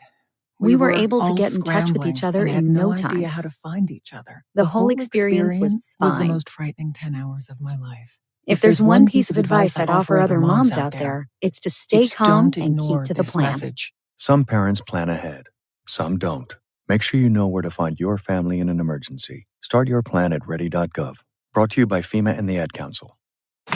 We were able to get in touch with each other in no time. Idea how to find each other. The whole experience was fine. The most frightening 10 hours of my life. If there's one piece of advice I'd offer other moms out there, it's to stay calm and keep to the plan. Message. Some parents plan ahead. Some don't. Make sure you know where to find your family in an emergency. Start your plan at ready.gov. Brought to you by FEMA and the Ad Council.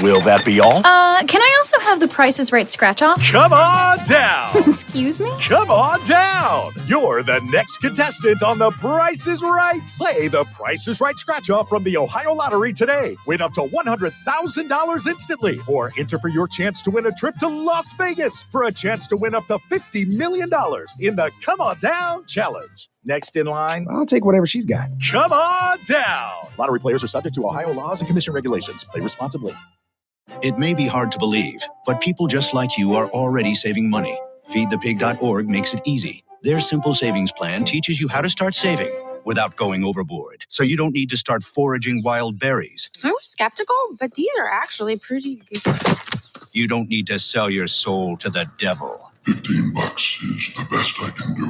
Will that be all? Can I also have the Price is Right scratch off? Come on down! Excuse me? Come on down! You're the next contestant on The Price is Right. Play The Price is Right scratch off from the Ohio Lottery today. Win up to $100,000 instantly. Or enter for your chance to win a trip to Las Vegas for a chance to win up to $50 million in the Come On Down Challenge. Next in line, I'll take whatever she's got. Come on down! Lottery players are subject to Ohio laws and commission regulations. Play responsibly. It may be hard to believe, but people just like you are already saving money. FeedThePig.org makes it easy. Their simple savings plan teaches you how to start saving without going overboard. So you don't need to start foraging wild berries. I was skeptical, but these are actually pretty good. You don't need to sell your soul to the devil. $15 is the best I can do.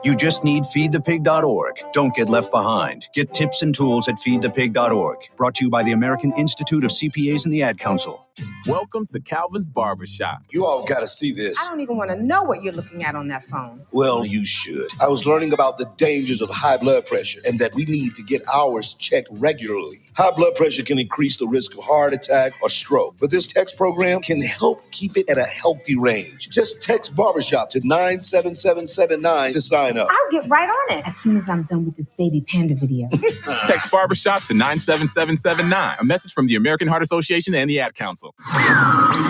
You just need FeedThePig.org. Don't get left behind. Get tips and tools at FeedThePig.org. Brought to you by the American Institute of CPAs and the Ad Council. Welcome to Calvin's Barbershop. You all got to see this. I don't even want to know what you're looking at on that phone. Well, you should. I was learning about the dangers of high blood pressure and that we need to get ours checked regularly. High blood pressure can increase the risk of heart attack or stroke, but this text program can help keep it at a healthy range. Just text Barbershop to 97779 to sign up. I'll get right on it as soon as I'm done with this baby panda video. Text Barbershop to 97779. A message from the American Heart Association and the Ad Council.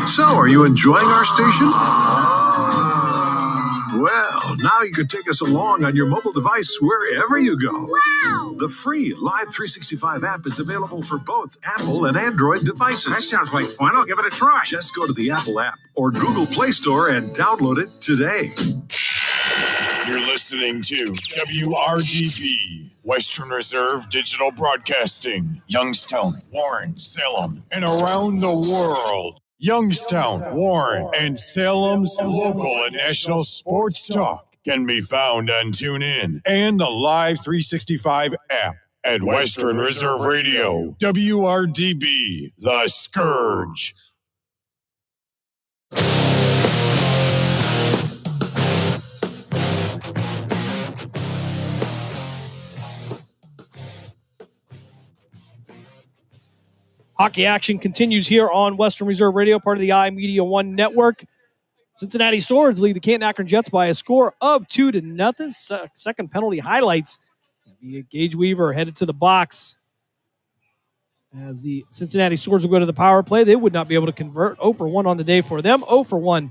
So, are you enjoying our station? Well, now you can take us along on your mobile device wherever you go. Wow! The free Live 365 app is available for both Apple and Android devices. That sounds like fun. I'll give it a try. Just go to the Apple app or Google Play Store and download it today. You're listening to WRDB, Western Reserve Digital Broadcasting, Youngstown, Warren, Salem, and around the world. Youngstown, Warren, and Salem's local and national sports talk can be found on TuneIn and the Live 365 app at Western Reserve Radio, WRDB, The Scourge. Hockey action continues here on Western Reserve Radio, part of the iMedia One Network. Cincinnati Swords lead the Canton Akron Jets by a score of 2-0. Second penalty highlights. Gage Weaver headed to the box. As the Cincinnati Swords will go to the power play, they would not be able to convert. 0 for 1 on the day for them. 0 for 1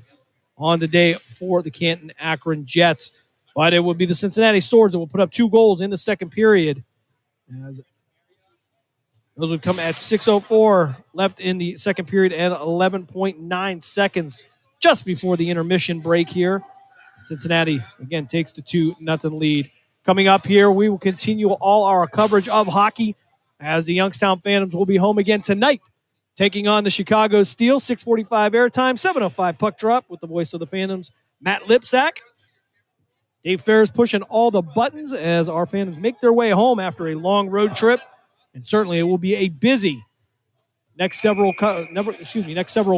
on the day for the Canton Akron Jets. But it would be the Cincinnati Swords that will put up 2 goals in the second period. As those would come at 6:04 left in the second period and 11.9 seconds just before the intermission break here. Cincinnati, again, takes the 2-0 lead. Coming up here, we will continue all our coverage of hockey as the Youngstown Phantoms will be home again tonight, taking on the Chicago Steel. 6:45 airtime, 7:05 puck drop with the voice of the Phantoms, Matt Lipsack. Dave Ferris pushing all the buttons as our Phantoms make their way home after a long road trip. And certainly it will be a busy next several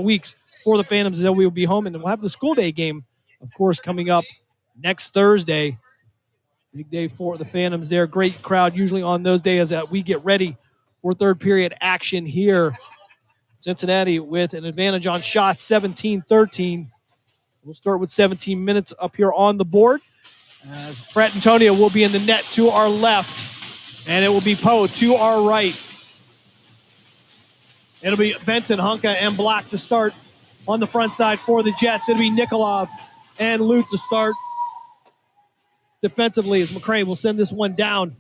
weeks for the Phantoms. That we will be home, and we'll have the school day game, of course, coming up next Thursday Big day for the Phantoms there. Great crowd usually on those days as we get ready for third period action here. Cincinnati with an advantage on shots, 17-13. We'll start with 17 minutes up here on the board. As Fred Antonio will be in the net to our left, and it will be Poe to our right. It'll be Benson, Hunka, and Black to start on the front side for the Jets. It'll be Nikolov and Lute to start defensively as McCray will send this one down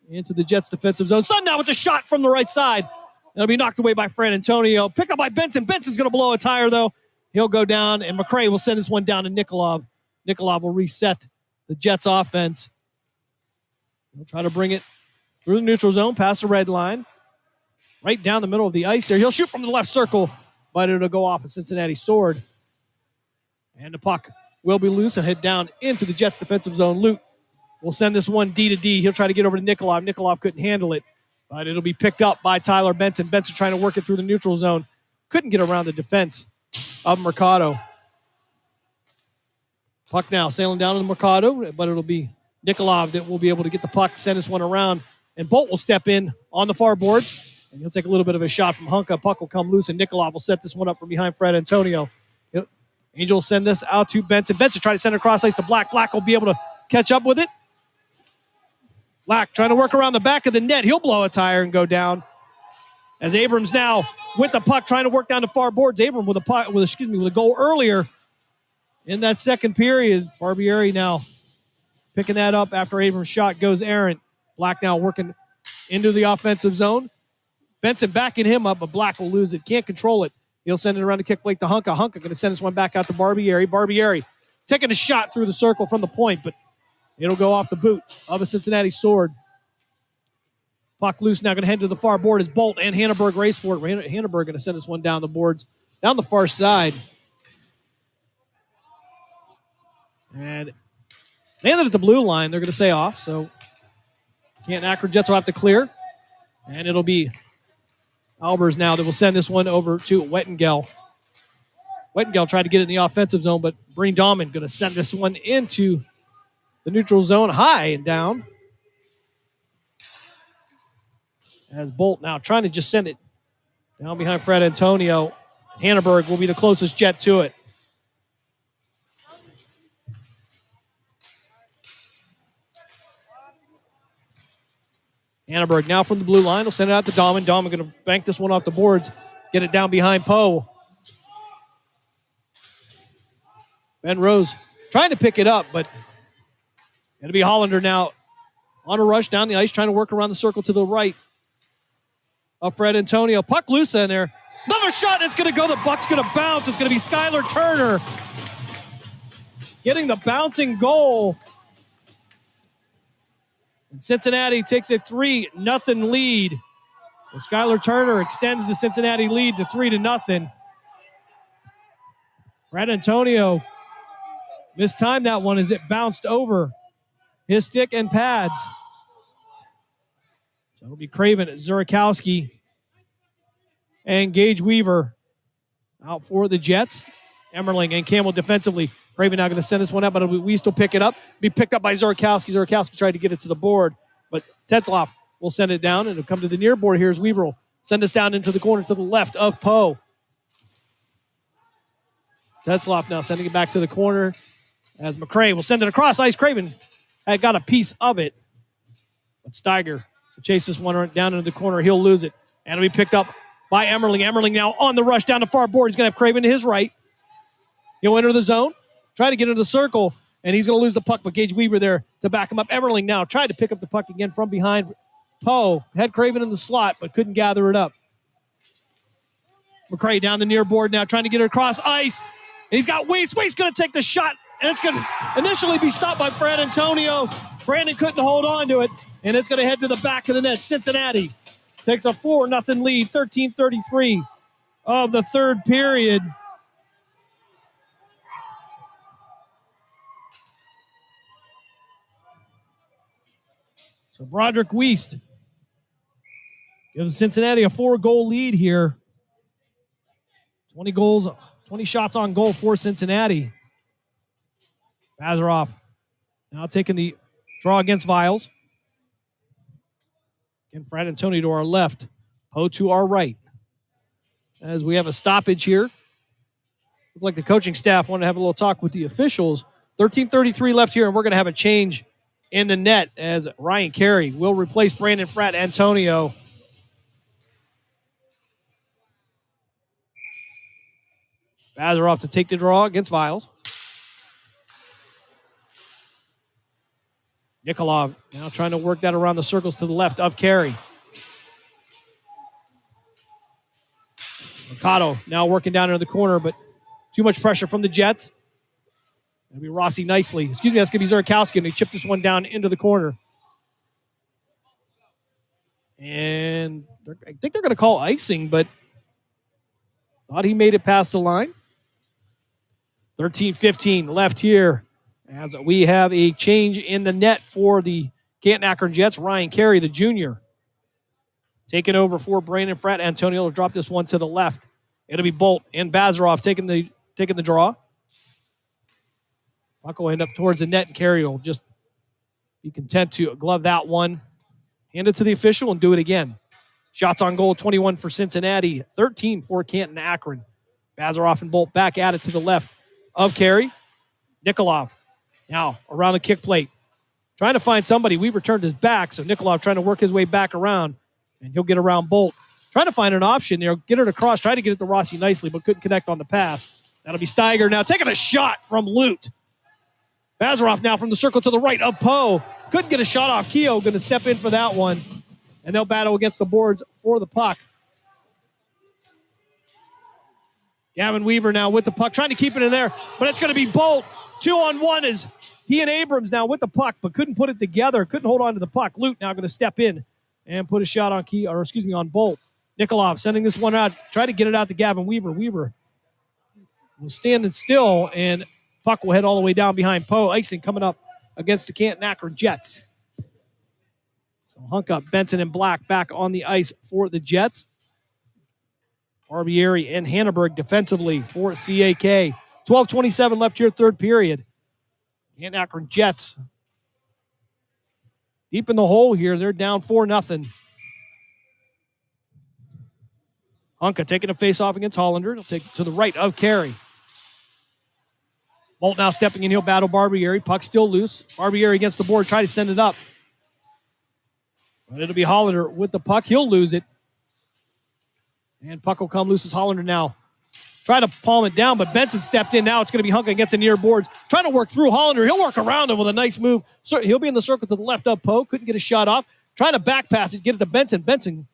into the Jets' defensive zone. Sundown with the shot from the right side. It'll be knocked away by Fred Antonio. Pick up by Benson. Benson's going to blow a tire, though. He'll go down, and McCray will send this one down to Nikolov. Nikolov will reset the Jets' offense. He'll try to bring it through the neutral zone, past the red line. Right down the middle of the ice there. He'll shoot from the left circle, but it'll go off a Cincinnati sword. And the puck will be loose and head down into the Jets' defensive zone. Lute will send this one D to D. He'll try to get over to Nikolov. Nikolov couldn't handle it, but it'll be picked up by Tyler Benson. Benson trying to work it through the neutral zone. Couldn't get around the defense of Mercado. Puck now sailing down to the Mercado, but it'll be Nikolov that will be able to get the puck, send this one around, and Bolt will step in on the far boards, and he'll take a little bit of a shot from Hunka. Puck will come loose, and Nikolov will set this one up from behind Fred Antonio. Angel will send this out to Benson. Benson trying to send it across ice to Black. Black will be able to catch up with it. Black trying to work around the back of the net. He'll blow a tire and go down. As Abrams now with the puck trying to work down the far boards. Abrams with a goal earlier in that second period. Barbieri now picking that up after Abrams' shot goes errant. Black now working into the offensive zone. Benson backing him up, but Black will lose it. Can't control it. He'll send it around the kick plate to Hunka. Hunka going to send this one back out to Barbieri. Barbieri taking a shot through the circle from the point, but it'll go off the boot of a Cincinnati sword. Puck loose now going to head to the far board as Bolt and Hanneberg race for it. Hanneberg going to send this one down the boards, down the far side. And landed at the blue line. They're going to say off, so Canton Akron Jets will have to clear. And it'll be Albers now that will send this one over to Wettengel. Wettengel tried to get it in the offensive zone, but Breen Dahman going to send this one into the neutral zone high and down. As Bolt now trying to just send it down behind Fred Antonio. Hanneberg will be the closest Jet to it. Hanneberg now from the blue line. Will send it out to Dahman. Dahman going to bank this one off the boards. Get it down behind Poe. Ben Rose trying to pick it up, but it'll be Hollander now on a rush down the ice, trying to work around the circle to the right of Fred Antonio. Puck loose in there. Another shot, and it's going to go. The puck's going to bounce. It's going to be Skylar Turner getting the bouncing goal. And Cincinnati takes a 3-0 lead. And Skylar Turner extends the Cincinnati lead to 3-0. Fred Antonio mistimed that one as it bounced over his stick and pads. So it'll be Craven, Zurikowski, and Gage Weaver out for the Jets. Emmerling and Campbell defensively. Craven now going to send this one up, but we still pick it up. Be picked up by Zurikowski. Zurikowski tried to get it to the board, but Tetzloff will send it down, and it'll come to the near board here as Weaver will send us down into the corner to the left of Poe. Tetzloff now sending it back to the corner as McCray will send it across ice. Craven had got a piece of it, but Steiger will chase this one down into the corner. He'll lose it, and it'll be picked up by Emmerling. Emmerling now on the rush down the far board. He's going to have Craven to his right. He'll enter the zone, try to get into the circle, and he's going to lose the puck, but Gage Weaver there to back him up. Emmerling now tried to pick up the puck again from behind Poe. Had Craven in the slot, but couldn't gather it up. McCray down the near board now, trying to get it across ice. And he's got Weiss. Weiss going to take the shot, and it's going to initially be stopped by Fred Antonio. Brandon couldn't hold on to it, and it's going to head to the back of the net. Cincinnati takes a 4-0 lead, 13:33 of the third period. So Broderick Weist gives Cincinnati a 4-goal lead here. 20 shots on goal for Cincinnati. Bazaroff now taking the Draw against Viles. Again, Frat Antonio to our left. Poe to our right. As we have a stoppage here. Looked like the coaching staff wanted to have a little talk with the officials. 13:33 left here, and we're going to have a change in the net as Ryan Carey will replace Brandon Frat Antonio. Bazarov to take the draw against Viles. Nikolov now trying to work that around the circles to the left of Carey. Mercado now working down into the corner, but too much pressure from the Jets. That'll be Rossi nicely. Excuse me, that's going to be Zurkowski, and he chipped this one down into the corner. And I think they're going to call icing, but thought he made it past the line. 13:15 left here as we have a change in the net for the Canton Akron Jets. Ryan Carey, the junior, taking over for Brandon Frat Antonio will drop this one to the left. It'll be Bolt and Bazarov taking the draw. Puck will end up towards the net, and Carey will just be content to glove that one, hand it to the official, and do it again. Shots on goal, 21 for Cincinnati, 13 for Canton Akron. Bazarov and Bolt back at it to the left of Carey. Nikolov now around the kick plate. Trying to find somebody. Weaver turned his back, so Nikolov trying to work his way back around, and he'll get around Bolt. Trying to find an option there. Get it across. Try to get it to Rossi nicely, but couldn't connect on the pass. That'll be Steiger now taking a shot from Lute. Bazarov now from the circle to the right of Poe. Couldn't get a shot off. Keogh going to step in for that one. And they'll battle against the boards for the puck. Gavin Weaver now with the puck, trying to keep it in there, but it's going to be Bolt. 2-on-1 as he and Abrams now with the puck, but couldn't put it together, couldn't hold on to the puck. Lute now going to step in and put a shot on Bolt. Nikolov sending this one out, try to get it out to Gavin Weaver. Weaver was standing still, and puck will head all the way down behind Poe. Icing coming up against the Canton Akron Jets. So Hunka, Benson, and Black back on the ice for the Jets. Barbieri and Hanneberg defensively for CAK. 12:27 left here, third period. Canton Akron Jets deep in the hole here. They're down 4-0. Hunka taking a face-off against Hollander. He'll take it to the right of Carey. Bolt now stepping in. He'll battle Barbieri. Puck still loose. Barbieri against the board. Try to send it up. But it'll be Hollander with the puck. He'll lose it. And puck will come loose as Hollander now. Try to palm it down, but Benson stepped in. Now it's going to be Hunka against the near boards. Trying to work through Hollander. He'll work around him with a nice move. So he'll be in the circle to the left of Poe. Couldn't get a shot off. Trying to back pass it, get it to Benson. Benson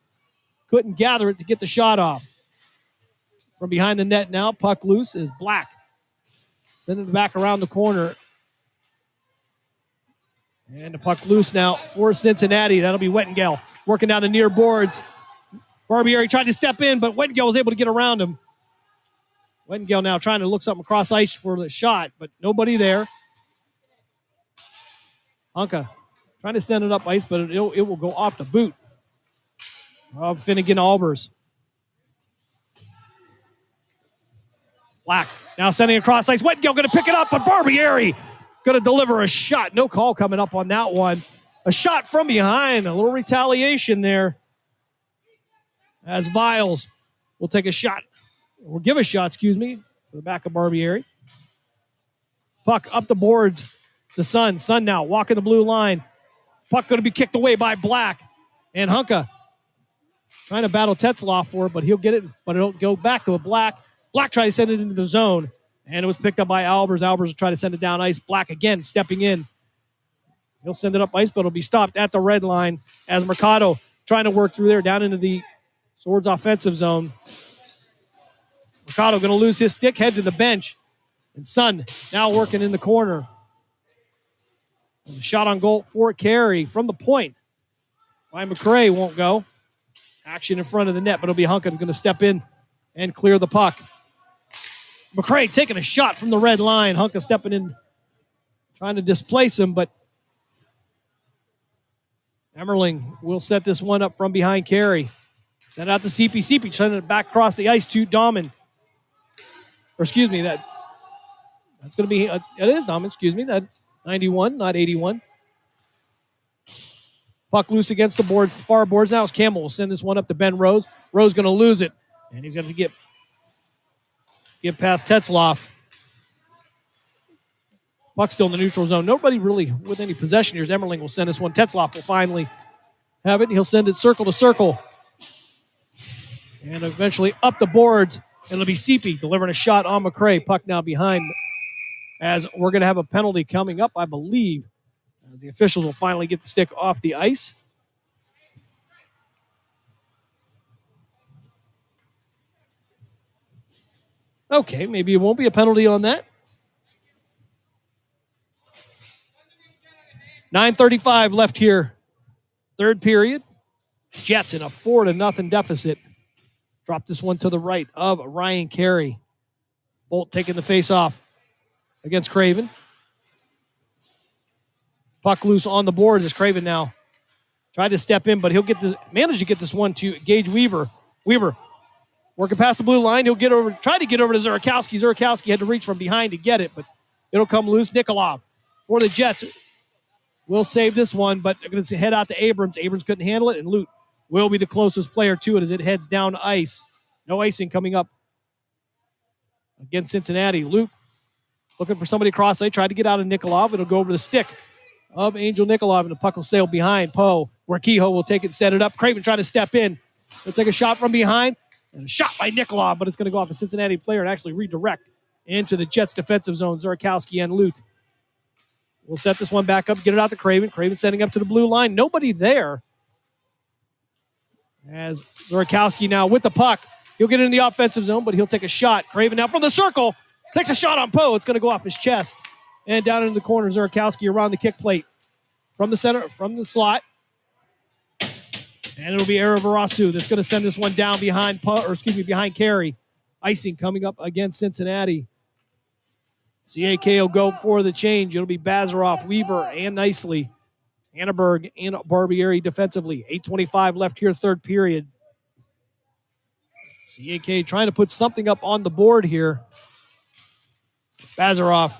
couldn't gather it to get the shot off. From behind the net now, puck loose is Black. Sending it back around the corner. And the puck loose now for Cincinnati. That'll be Wettengale working down the near boards. Barbieri tried to step in, but Wettengale was able to get around him. Wettengale now trying to look something across ice for the shot, but nobody there. Hunka trying to stand it up ice, but it will go off the boot of Finnegan Albers. Black now sending across ice. Wettengale going to pick it up, but Barbieri going to deliver a shot. No call coming up on that one. A shot from behind. A little retaliation there. As Viles will take a shot, or give a shot, to the back of Barbieri. Puck up the boards to Sun. Sun now walking the blue line. Puck going to be kicked away by Black. And Hunka trying to battle Tetzloff for it, but he'll get it, but it'll go back to a Black. Black tried to send it into the zone, and it was picked up by Albers. Albers will try to send it down ice. Black again stepping in. He'll send it up ice, but it'll be stopped at the red line as Mercado trying to work through there down into the Swords offensive zone. Mercado going to lose his stick, head to the bench. And Sun now working in the corner. And a shot on goal for Carey from the point by McCray won't go. Action in front of the net, but it'll be Hunka going to step in and clear the puck. McCray taking a shot from the red line. Hunka stepping in, trying to displace him, but Emmerling will set this one up from behind Carey. Send out to CP. CP sending it back across the ice to Dahman. Or that's going to be, it is Dahman, that 91, not 81. Puck loose against the boards, the far boards. Now Campbell will send this one up to Ben Rose. Rose going to lose it, and he's going to get past Tetzloff. Puck still in the neutral zone. Nobody really with any possession here. Emmerling will send this one. Tetzloff will finally have it. He'll send it circle to circle. And eventually up the boards. It'll be Seepy delivering a shot on McCray. Puck now behind, as we're going to have a penalty coming up, I believe, as the officials will finally get the stick off the ice. Okay, maybe it won't be a penalty on that. 9:35 left here. Third period. Jets in a 4-0 deficit. Drop this one to the right of Ryan Carey. Bolt taking the face-off against Craven. Puck loose on the boards as Craven now tried to step in, but he'll manage to get this one to Gage Weaver. Weaver working past the blue line. He'll try to get over to Zurakowski. Zurakowski had to reach from behind to get it, but it'll come loose. Nikolov for the Jets will save this one, but they're going to head out to Abrams. Abrams couldn't handle it, and Lute will be the closest player to it as it heads down ice. No icing coming up against Cincinnati. Lute looking for somebody across ice. Tried to get out of Nikolov. It'll go over the stick of Angel Nikolov, and the puck will sail behind Poe, where Kehoe will take it, set it up. Craven trying to step in. He'll take a shot from behind, and a shot by Nikolov, but it's going to go off a Cincinnati player and actually redirect into the Jets' defensive zone. Zurakowski and Lute will set this one back up, get it out to Craven. Craven setting up to the blue line. Nobody there. As Zurakowski now with the puck. He'll get it in the offensive zone, but he'll take a shot. Craven now from the circle. Takes a shot on Poe. It's going to go off his chest. And down into the corner, Zurakowski around the kick plate. From the center, from the slot. And it'll be Eravarasu that's going to send this one down behind Carey. Icing coming up against Cincinnati. CAK will go for the change. It'll be Bazaroff, Weaver, and Nicely. Hanneberg and Barbieri defensively. 8:25 left here, third period. CAK trying to put something up on the board here. Bazaroff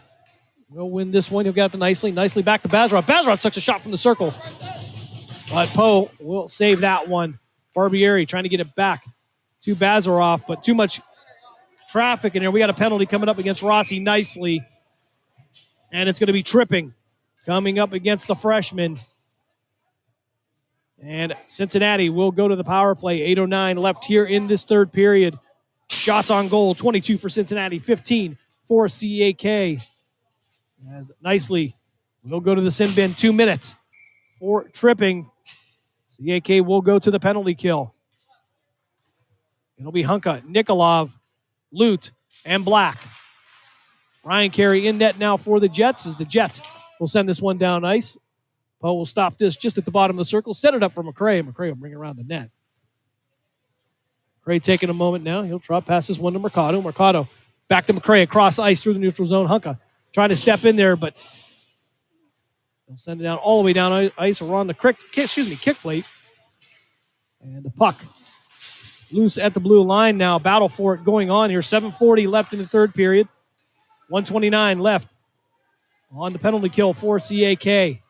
will win this one. He'll get it to Nicely. Nicely back to Bazaroff. Bazaroff takes a shot from the circle. But Poe will save that one. Barbieri trying to get it back to Bazaroff, but too much traffic in here. We got a penalty coming up against Rossi Nicely. And it's going to be tripping coming up against the freshman. And Cincinnati will go to the power play. 8:09 left here in this third period. Shots on goal, 22 for Cincinnati, 15 for CAK. As Nicely will go to the sin bin, 2 minutes for tripping. CAK will go to the penalty kill. It'll be Hunka, Nikolov, Lute, and Black. Ryan Carey in net now for the Jets as the Jets will send this one down ice. Poe will stop this just at the bottom of the circle, set it up for McCray. McCray will bring it around the net. McCray taking a moment now. He'll drop past this one to Mercado. Mercado back to McCray across ice through the neutral zone. Hunka trying to step in there, but they'll send it down all the way down ice around the kick plate. And the puck loose at the blue line now. Battle for it going on here. 7:40 left in the third period. 1:29 left on the penalty kill for CAK.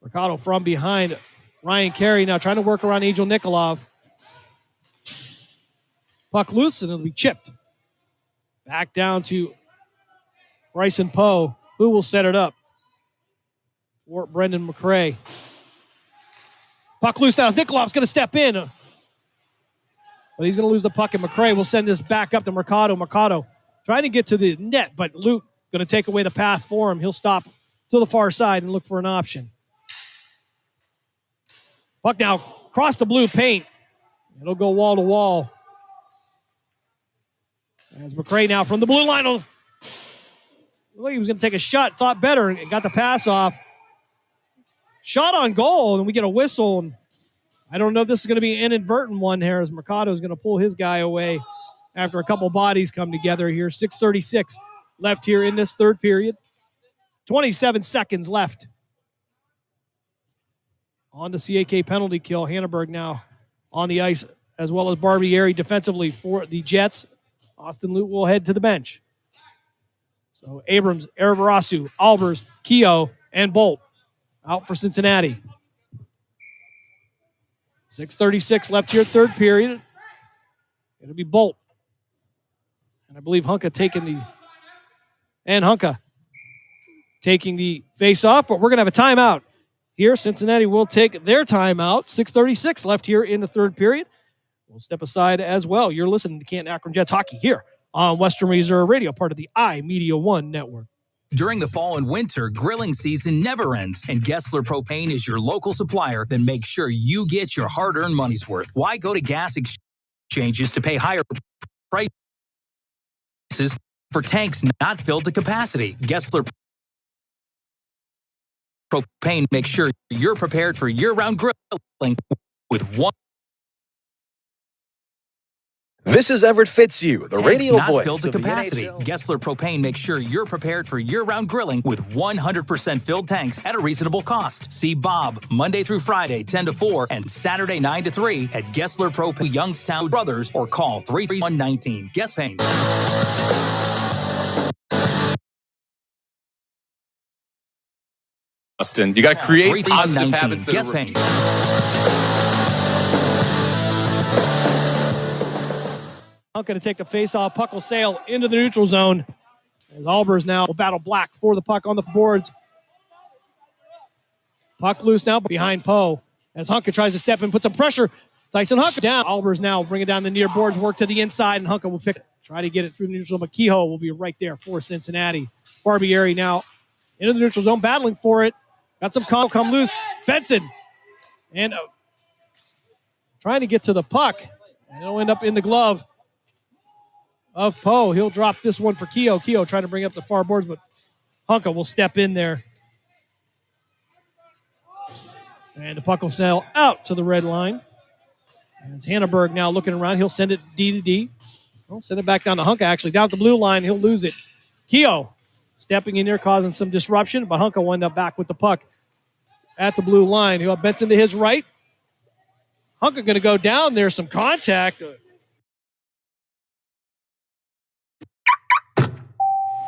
Mercado from behind. Ryan Carey now trying to work around Angel Nikolov. Puck loose and it'll be chipped. Back down to Bryson Poe, who will set it up for Brendan McCray. Puck loose now. Nikolov's going to step in. But he's going to lose the puck, and McCray will send this back up to Mercado. Mercado trying to get to the net, but Lute going to take away the path for him. He'll stop to the far side and look for an option. Puck now across the blue paint. It'll go wall to wall. As McCray now from the blue line. Looked like he was going to take a shot, thought better, and got the pass off. Shot on goal, and we get a whistle. And I don't know if this is going to be an inadvertent one here as Mercado is going to pull his guy away after a couple bodies come together here. 6:36 left here in this third period. 27 seconds left on the CAK penalty kill. Hanneberg now on the ice, as well as Barbieri defensively for the Jets. Austin Lute will head to the bench. So Abrams, Eravarasu, Albers, Keogh, and Bolt out for Cincinnati. 6:36 left here, third period. It'll be Bolt. And I believe Hunka taking the face-off, but we're going to have a timeout here. Cincinnati will take their timeout. 6:36 left here in the third period. We'll step aside as well. You're listening to Canton Akron Jets hockey here on Western Reserve Radio, part of the iMedia One network. During the fall and winter, grilling season never ends, and Gessler Propane is your local supplier. Then make sure you get your hard-earned money's worth. Why go to gas exchanges to pay higher prices for tanks not filled to capacity? Gessler Propane makes sure you're prepared for year-round grilling with one. This is Everett Fitzhugh, the radio not voice filled to of the capacity. NHL. Gessler Propane makes sure you're prepared for year-round grilling with 100% filled tanks at a reasonable cost. See Bob Monday through Friday, 10 to 4, and Saturday, 9 to 3 at Gessler Propane, Youngstown Brothers, or call 33119. Gessane. Austin, you got to create positive habits. Gessane. Hunka to take the face-off. Puck will sail into the neutral zone. As Albers now will battle Black for the puck on the boards. Puck loose now behind Poe. As Hunka tries to step in, put some pressure. Tyson Hunka down. Albers now bring it down the near boards, work to the inside, and Hunka will pick it. Try to get it through the neutral zone, but Kehoe will be right there for Cincinnati. Barbieri now into the neutral zone, battling for it. Got some come loose. Benson. And trying to get to the puck. And it'll end up in the glove of Poe. He'll drop this one for Kehoe. Kehoe trying to bring up the far boards, but Hunka will step in there. And the puck will sail out to the red line. As Hanneberg now looking around, he'll send it D to D. He'll send it back down to Hunka, actually. Down at the blue line, he'll lose it. Kehoe stepping in there, causing some disruption, but Hunka will end up back with the puck at the blue line. He'll have Benson to his right. Hunka going to go down. There's some contact.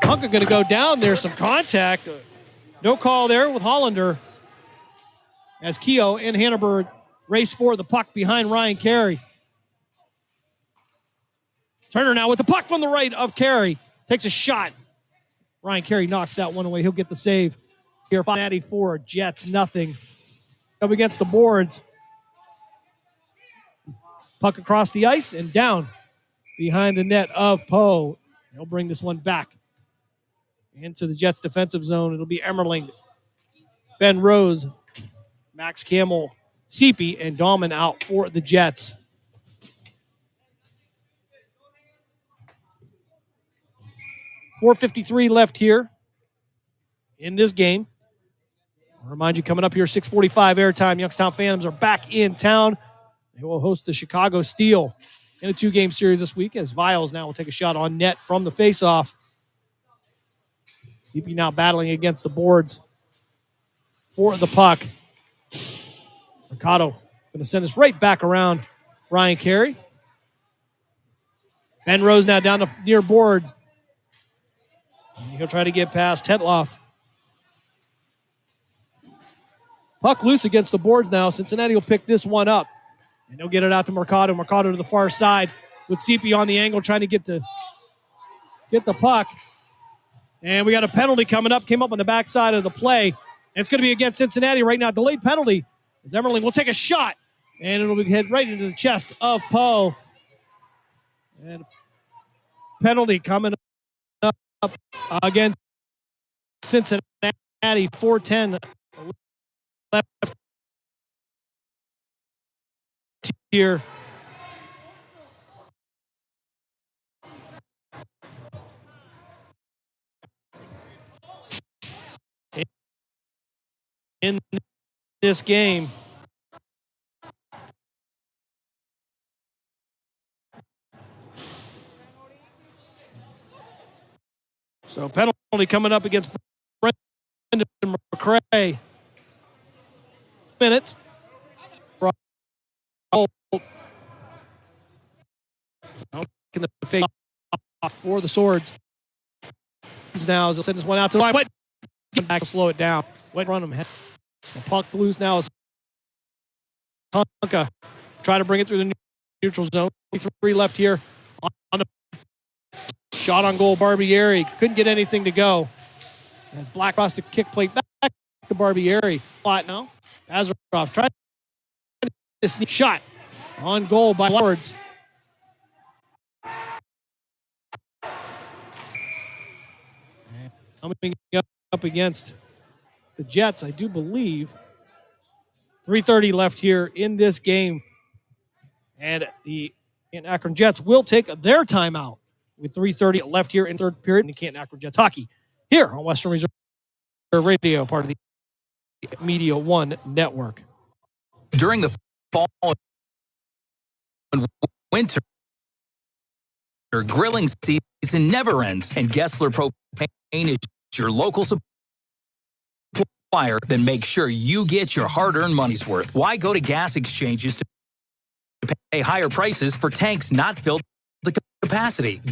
Hunka going to go down. There's some contact. No call there with Hollander. As Kehoe and Hanneberg race for the puck behind Ryan Carey. Turner now with the puck from the right of Carey. Takes a shot. Ryan Carey knocks that one away. He'll get the save. Here, Cincinnati 4, Jets nothing. Up against the boards. Puck across the ice and down behind the net of Poe. He'll bring this one back into the Jets defensive zone. It'll be Emmerling, Ben Rose, Max Campbell, Seepy, and Dahlman out for the Jets. .453 left here in this game. I'll remind you, coming up here, 6:45 airtime, Youngstown Phantoms are back in town. They will host the Chicago Steel in a 2-game series this week, as Viles now will take a shot on net from the faceoff. CP now battling against the boards for the puck. Mercado going to send this right back around Ryan Carey. Ben Rose now down to near boards. He'll try to get past Tetloff. Puck loose against the boards now. Cincinnati will pick this one up. And they'll get it out to Mercado. Mercado to the far side with CP on the angle trying to get the puck. And we got a penalty coming up. Came up on the backside of the play. And it's going to be against Cincinnati right now. Delayed penalty as Emmerling will take a shot. And it'll be head right into the chest of Poe. And penalty coming up against Cincinnati. 4:10 left here. In this game. So penalty coming up against Brendan McCray. Minutes. In the face for the Swords. Now as they'll send this one out to the line. Get back to slow it down. Went run him. So puck loose now is Honka. Try to bring it through the neutral zone. 3 left here on the shot on goal. Barbieri couldn't get anything to go. As Black across the kick plate back to Barbieri. Spot now. Azarov tried this shot on goal by Wards. Coming up against the Jets, I do believe. 3:30 left here in this game. And the Canton Akron Jets will take their timeout with 3:30 left here in third period in Canton Akron Jets hockey here on Western Reserve Radio, part of the Media One Network. During the fall and winter, grilling season never ends, and Gessler Propane is your local supplier. Then make sure you get your hard-earned money's worth. Why go to gas exchanges to pay higher prices for tanks not filled to capacity?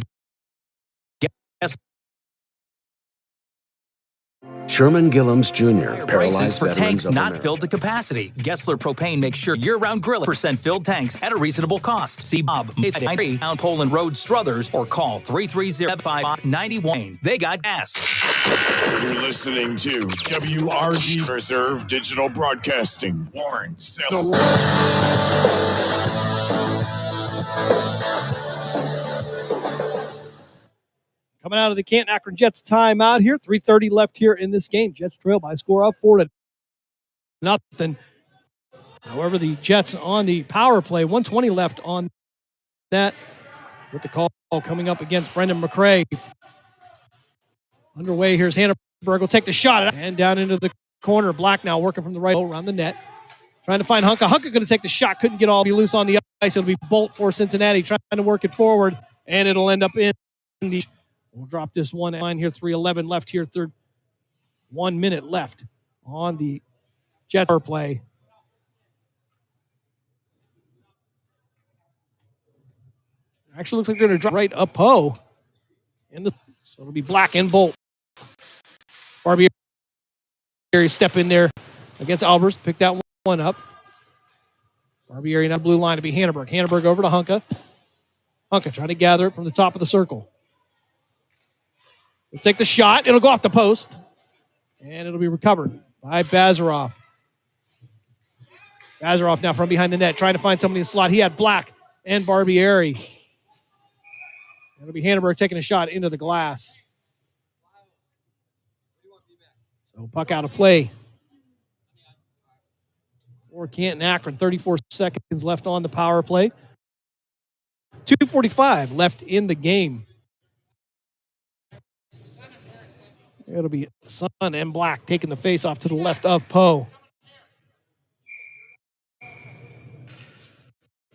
Sherman Gillums Jr., Prices paralyzed for veterans tanks of not America. filled to capacity. Gessler Propane makes sure year-round grill % filled tanks at a reasonable cost. See Bob, 893 Mount Poland Road, Struthers, or call 330-591. They got gas. You're listening to WRD Reserve Digital Broadcasting. Warren, sell. Coming out of the Canton Akron Jets timeout here. 3:30 left here in this game. Jets trail by a score of 4-0. However, the Jets on the power play, 1:20 left on that with the call coming up against Brendan McCray. Underway, here's Hannah Berg will take the shot and down into the corner. Black now working from the right around the net. Trying to find Hunka. Hunka going to take the shot. Couldn't get all be loose on the ice. It'll be Bolt for Cincinnati trying to work it forward, and it'll end up in the... We'll drop this one line here. 3:11 left here. 1 minute left on the Jets power play. Actually looks like they're going to drop right up Poe. So it'll be Black and Bolt. Barbieri step in there against Albers. Pick that one up. Barbieri in that blue line to be Hanneberg. Hanneberg over to Hunka. Hunka trying to gather it from the top of the circle. He'll take the shot. It'll go off the post. And it'll be recovered by Bazarov. Bazarov now from behind the net, trying to find somebody in the slot. He had Black and Barbieri. It'll be Hanneberg taking a shot into the glass. So puck out of play for Canton Akron. 34 seconds left on the power play. 2:45 left in the game. It'll be Sun and Black taking the face off to the left of Poe.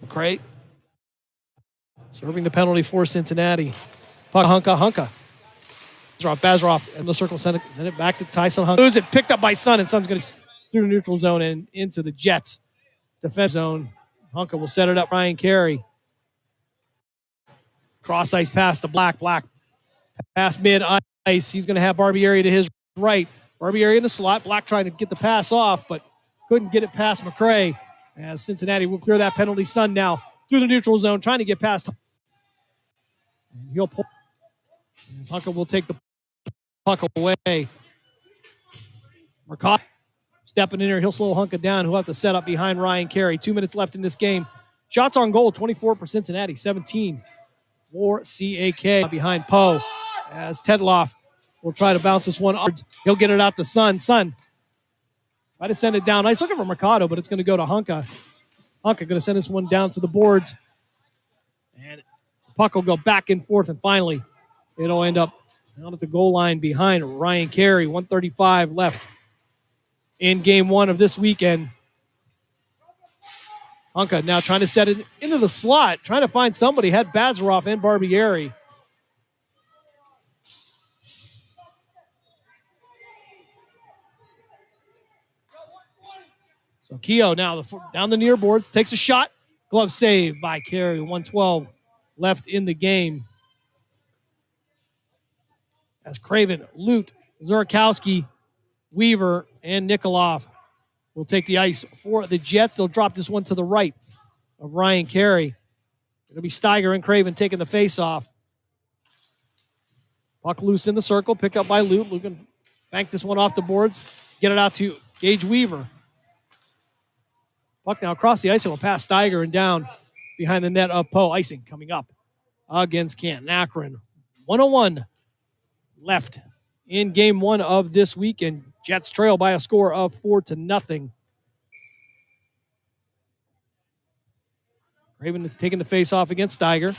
McCray serving the penalty for Cincinnati. Puck Hunka. Bazarov in the circle, send it back to Tyson Hunka. Lose it, picked up by Sun, and Sun's going to through the neutral zone and into the Jets defense zone. Hunka will set it up. Ryan Carey. Cross ice pass to Black. Black pass mid ice. He's going to have Barbieri to his right. Barbieri in the slot. Black trying to get the pass off, but couldn't get it past McCray. As Cincinnati will clear that penalty. Sun now through the neutral zone, trying to get past. And he'll pull. As Hunka will take the puck away. Mercado stepping in there. He'll slow Hunka down. Who'll have to set up behind Ryan Carey. 2 minutes left in this game. Shots on goal, 24 for Cincinnati, 17 for CAK behind Poe. As Tedloff will try to bounce this one up. He'll get it out to Sun. Sun try to send it down. Nice looking for Mercado, but it's going to go to Hunka. Hunka going to send this one down to the boards. And the puck will go back and forth, and finally it'll end up down at the goal line behind Ryan Carey. 1:35 left in game one of this weekend. Hunka now trying to set it into the slot, trying to find somebody. Had Bazarov and Barbieri. So Keogh now down the near boards, takes a shot. Glove save by Carey. 1:12 left in the game. As Craven, Lute, Zurkowski, Weaver, and Nikolov will take the ice for the Jets. They'll drop this one to the right of Ryan Carey. It'll be Steiger and Craven taking the face-off. Puck loose in the circle, picked up by Lute. Luke can bank this one off the boards, get it out to Gage Weaver. Puck now across the ice, it will pass Steiger and down behind the net of Poe. Icing coming up against Canton Akron. 101 left in game one of this weekend. Jets trail by a score of 4-0. Craven taking the face off against Steiger.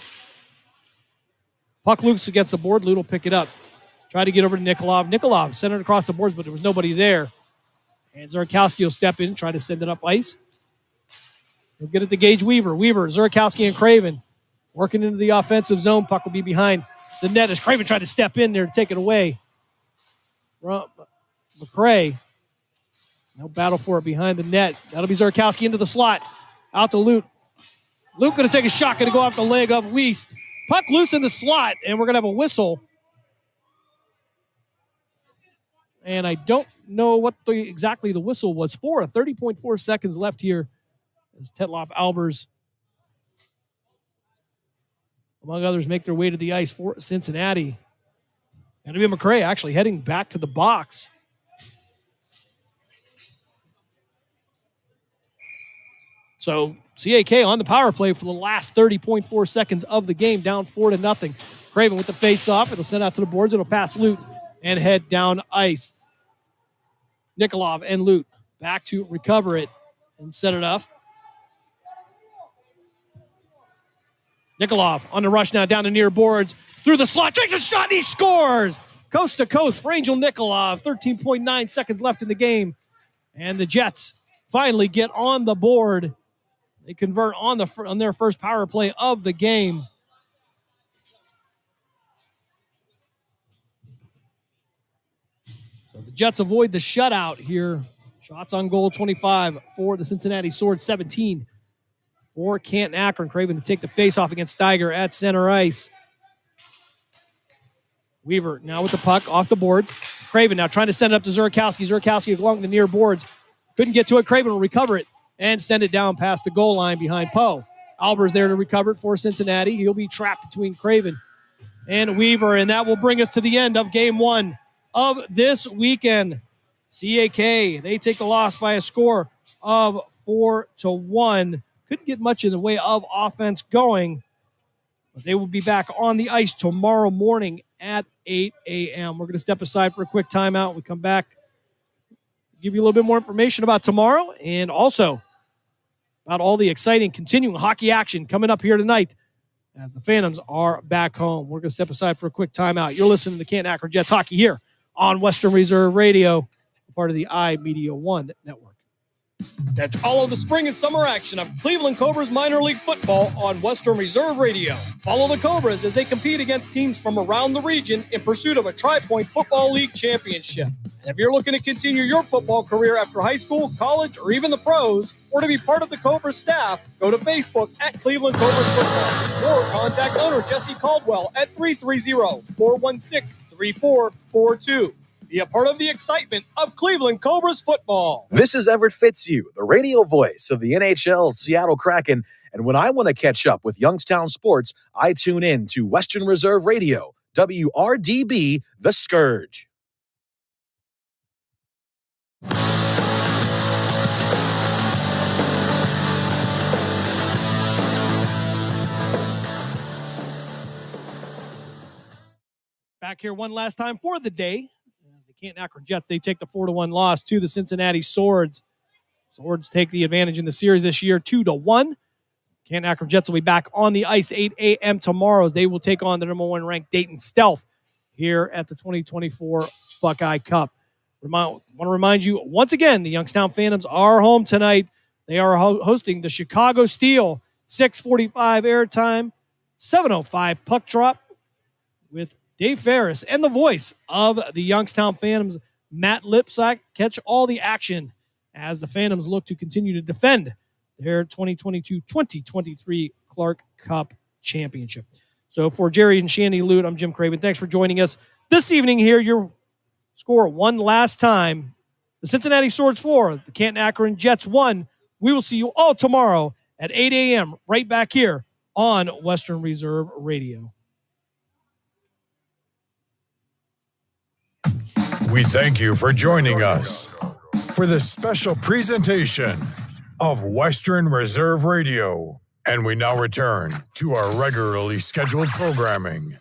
Puck loose against the board. Lute will pick it up. Try to get over to Nikolov. Nikolov sent it across the boards, but there was nobody there. And Zurkowski will step in, try to send it up ice. He'll get it to Gage Weaver. Weaver, Zurkowski, and Craven working into the offensive zone. Puck will be behind the net as Craven tried to step in there to take it away from McCray. No battle for it behind the net. That'll be Zurkowski into the slot. Out to Lute. Lute going to take a shot, going to go off the leg of Weist. Puck loose in the slot, and we're going to have a whistle. And I don't know what exactly the whistle was for. 30.4 seconds left here as Tetloff Albers, among others, make their way to the ice for Cincinnati. And it'll be McCray actually heading back to the box. So CAK on the power play for the last 30.4 seconds of the game, down 4-0. Craven with the face-off. It'll send out to the boards. It'll pass Lute and head down ice. Nikolov and Lute back to recover it and set it up. Nikolov on the rush now down the near boards. Through the slot, takes a shot and he scores! Coast to coast for Angel Nikolov. 13.9 seconds left in the game. And the Jets finally get on the board. They convert on their first power play of the game. So the Jets avoid the shutout here. Shots on goal, 25 for the Cincinnati Swords, 17 for Canton Akron. Craven to take the face-off against Steiger at center ice. Weaver now with the puck off the board. Craven now trying to send it up to Zurkowski. Zurkowski along the near boards. Couldn't get to it. Craven will recover it and send it down past the goal line behind Poe. Albers there to recover it for Cincinnati. He'll be trapped between Craven and Weaver, and that will bring us to the end of game one of this weekend. CAK, they take the loss by a score of 4-1. Couldn't get much in the way of offense going, but they will be back on the ice tomorrow morning at 8 a.m. We're going to step aside for a quick timeout. We come back, give you a little bit more information about tomorrow and also about all the exciting continuing hockey action coming up here tonight as the Phantoms are back home. We're going to step aside for a quick timeout. You're listening to Canton Akron Jets Hockey here on Western Reserve Radio, part of the iMedia One Network. Catch all of the spring and summer action of Cleveland Cobras minor league football on Western Reserve Radio. Follow the Cobras as they compete against teams from around the region in pursuit of a Tri-Point Football League championship. And if you're looking to continue your football career after high school, college, or even the pros, or to be part of the Cobras staff, go to Facebook at Cleveland Cobras Football or contact owner Jesse Caldwell at 330-416-3442. Be a part of the excitement of Cleveland Cobras football. This is Everett Fitzhugh, the radio voice of the NHL Seattle Kraken. And when I want to catch up with Youngstown sports, I tune in to Western Reserve Radio, WRDB, The Scourge. Back here one last time for the day. As the Canton Akron Jets, they take the 4-1 loss to the Cincinnati Swords. Swords take the advantage in the series this year, 2-1. Canton Akron Jets will be back on the ice 8 a.m. tomorrow as they will take on the number one ranked Dayton Stealth here at the 2024 Buckeye Cup. Want to remind you once again, the Youngstown Phantoms are home tonight. They are hosting the Chicago Steel. 6:45 airtime, 7:05 puck drop with Dave Ferris and the voice of the Youngstown Phantoms, Matt Lipsack. Catch all the action as the Phantoms look to continue to defend their 2022-2023 Clark Cup Championship. So for Jerry and Shandy Lute, I'm Jim Craven. Thanks for joining us this evening here. Your score one last time. The Cincinnati Swords 4, the Canton Akron Jets 1. We will see you all tomorrow at 8 a.m. right back here on Western Reserve Radio. We thank you for joining us for this special presentation of Western Reserve Radio. And we now return to our regularly scheduled programming.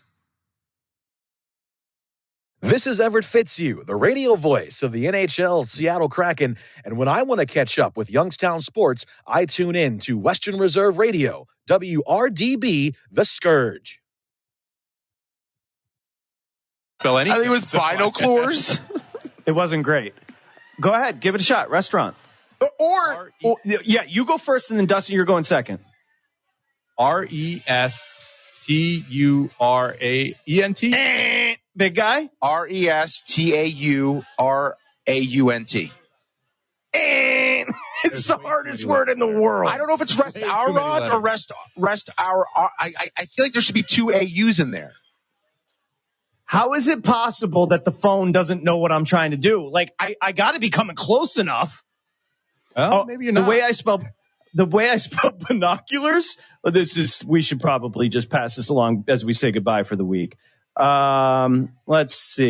This is Everett Fitzhugh, the radio voice of the NHL Seattle Kraken. And when I want to catch up with Youngstown sports, I tune in to Western Reserve Radio, WRDB, The Scourge. I think it was binoculars. It wasn't great. Go ahead, give it a shot. Restaurant. Or yeah, you go first, and then Dustin, you're going second. RESTURAENT. Big guy. RESTAURAUNT. It's the hardest word in the world. I don't know if it's restaurant or rest our. I feel like there should be two AUs in there. How is it possible that the phone doesn't know what I'm trying to do? Like, I got to be coming close enough. Oh, maybe you're not. The way I spell binoculars. We should probably just pass this along as we say goodbye for the week. Let's see.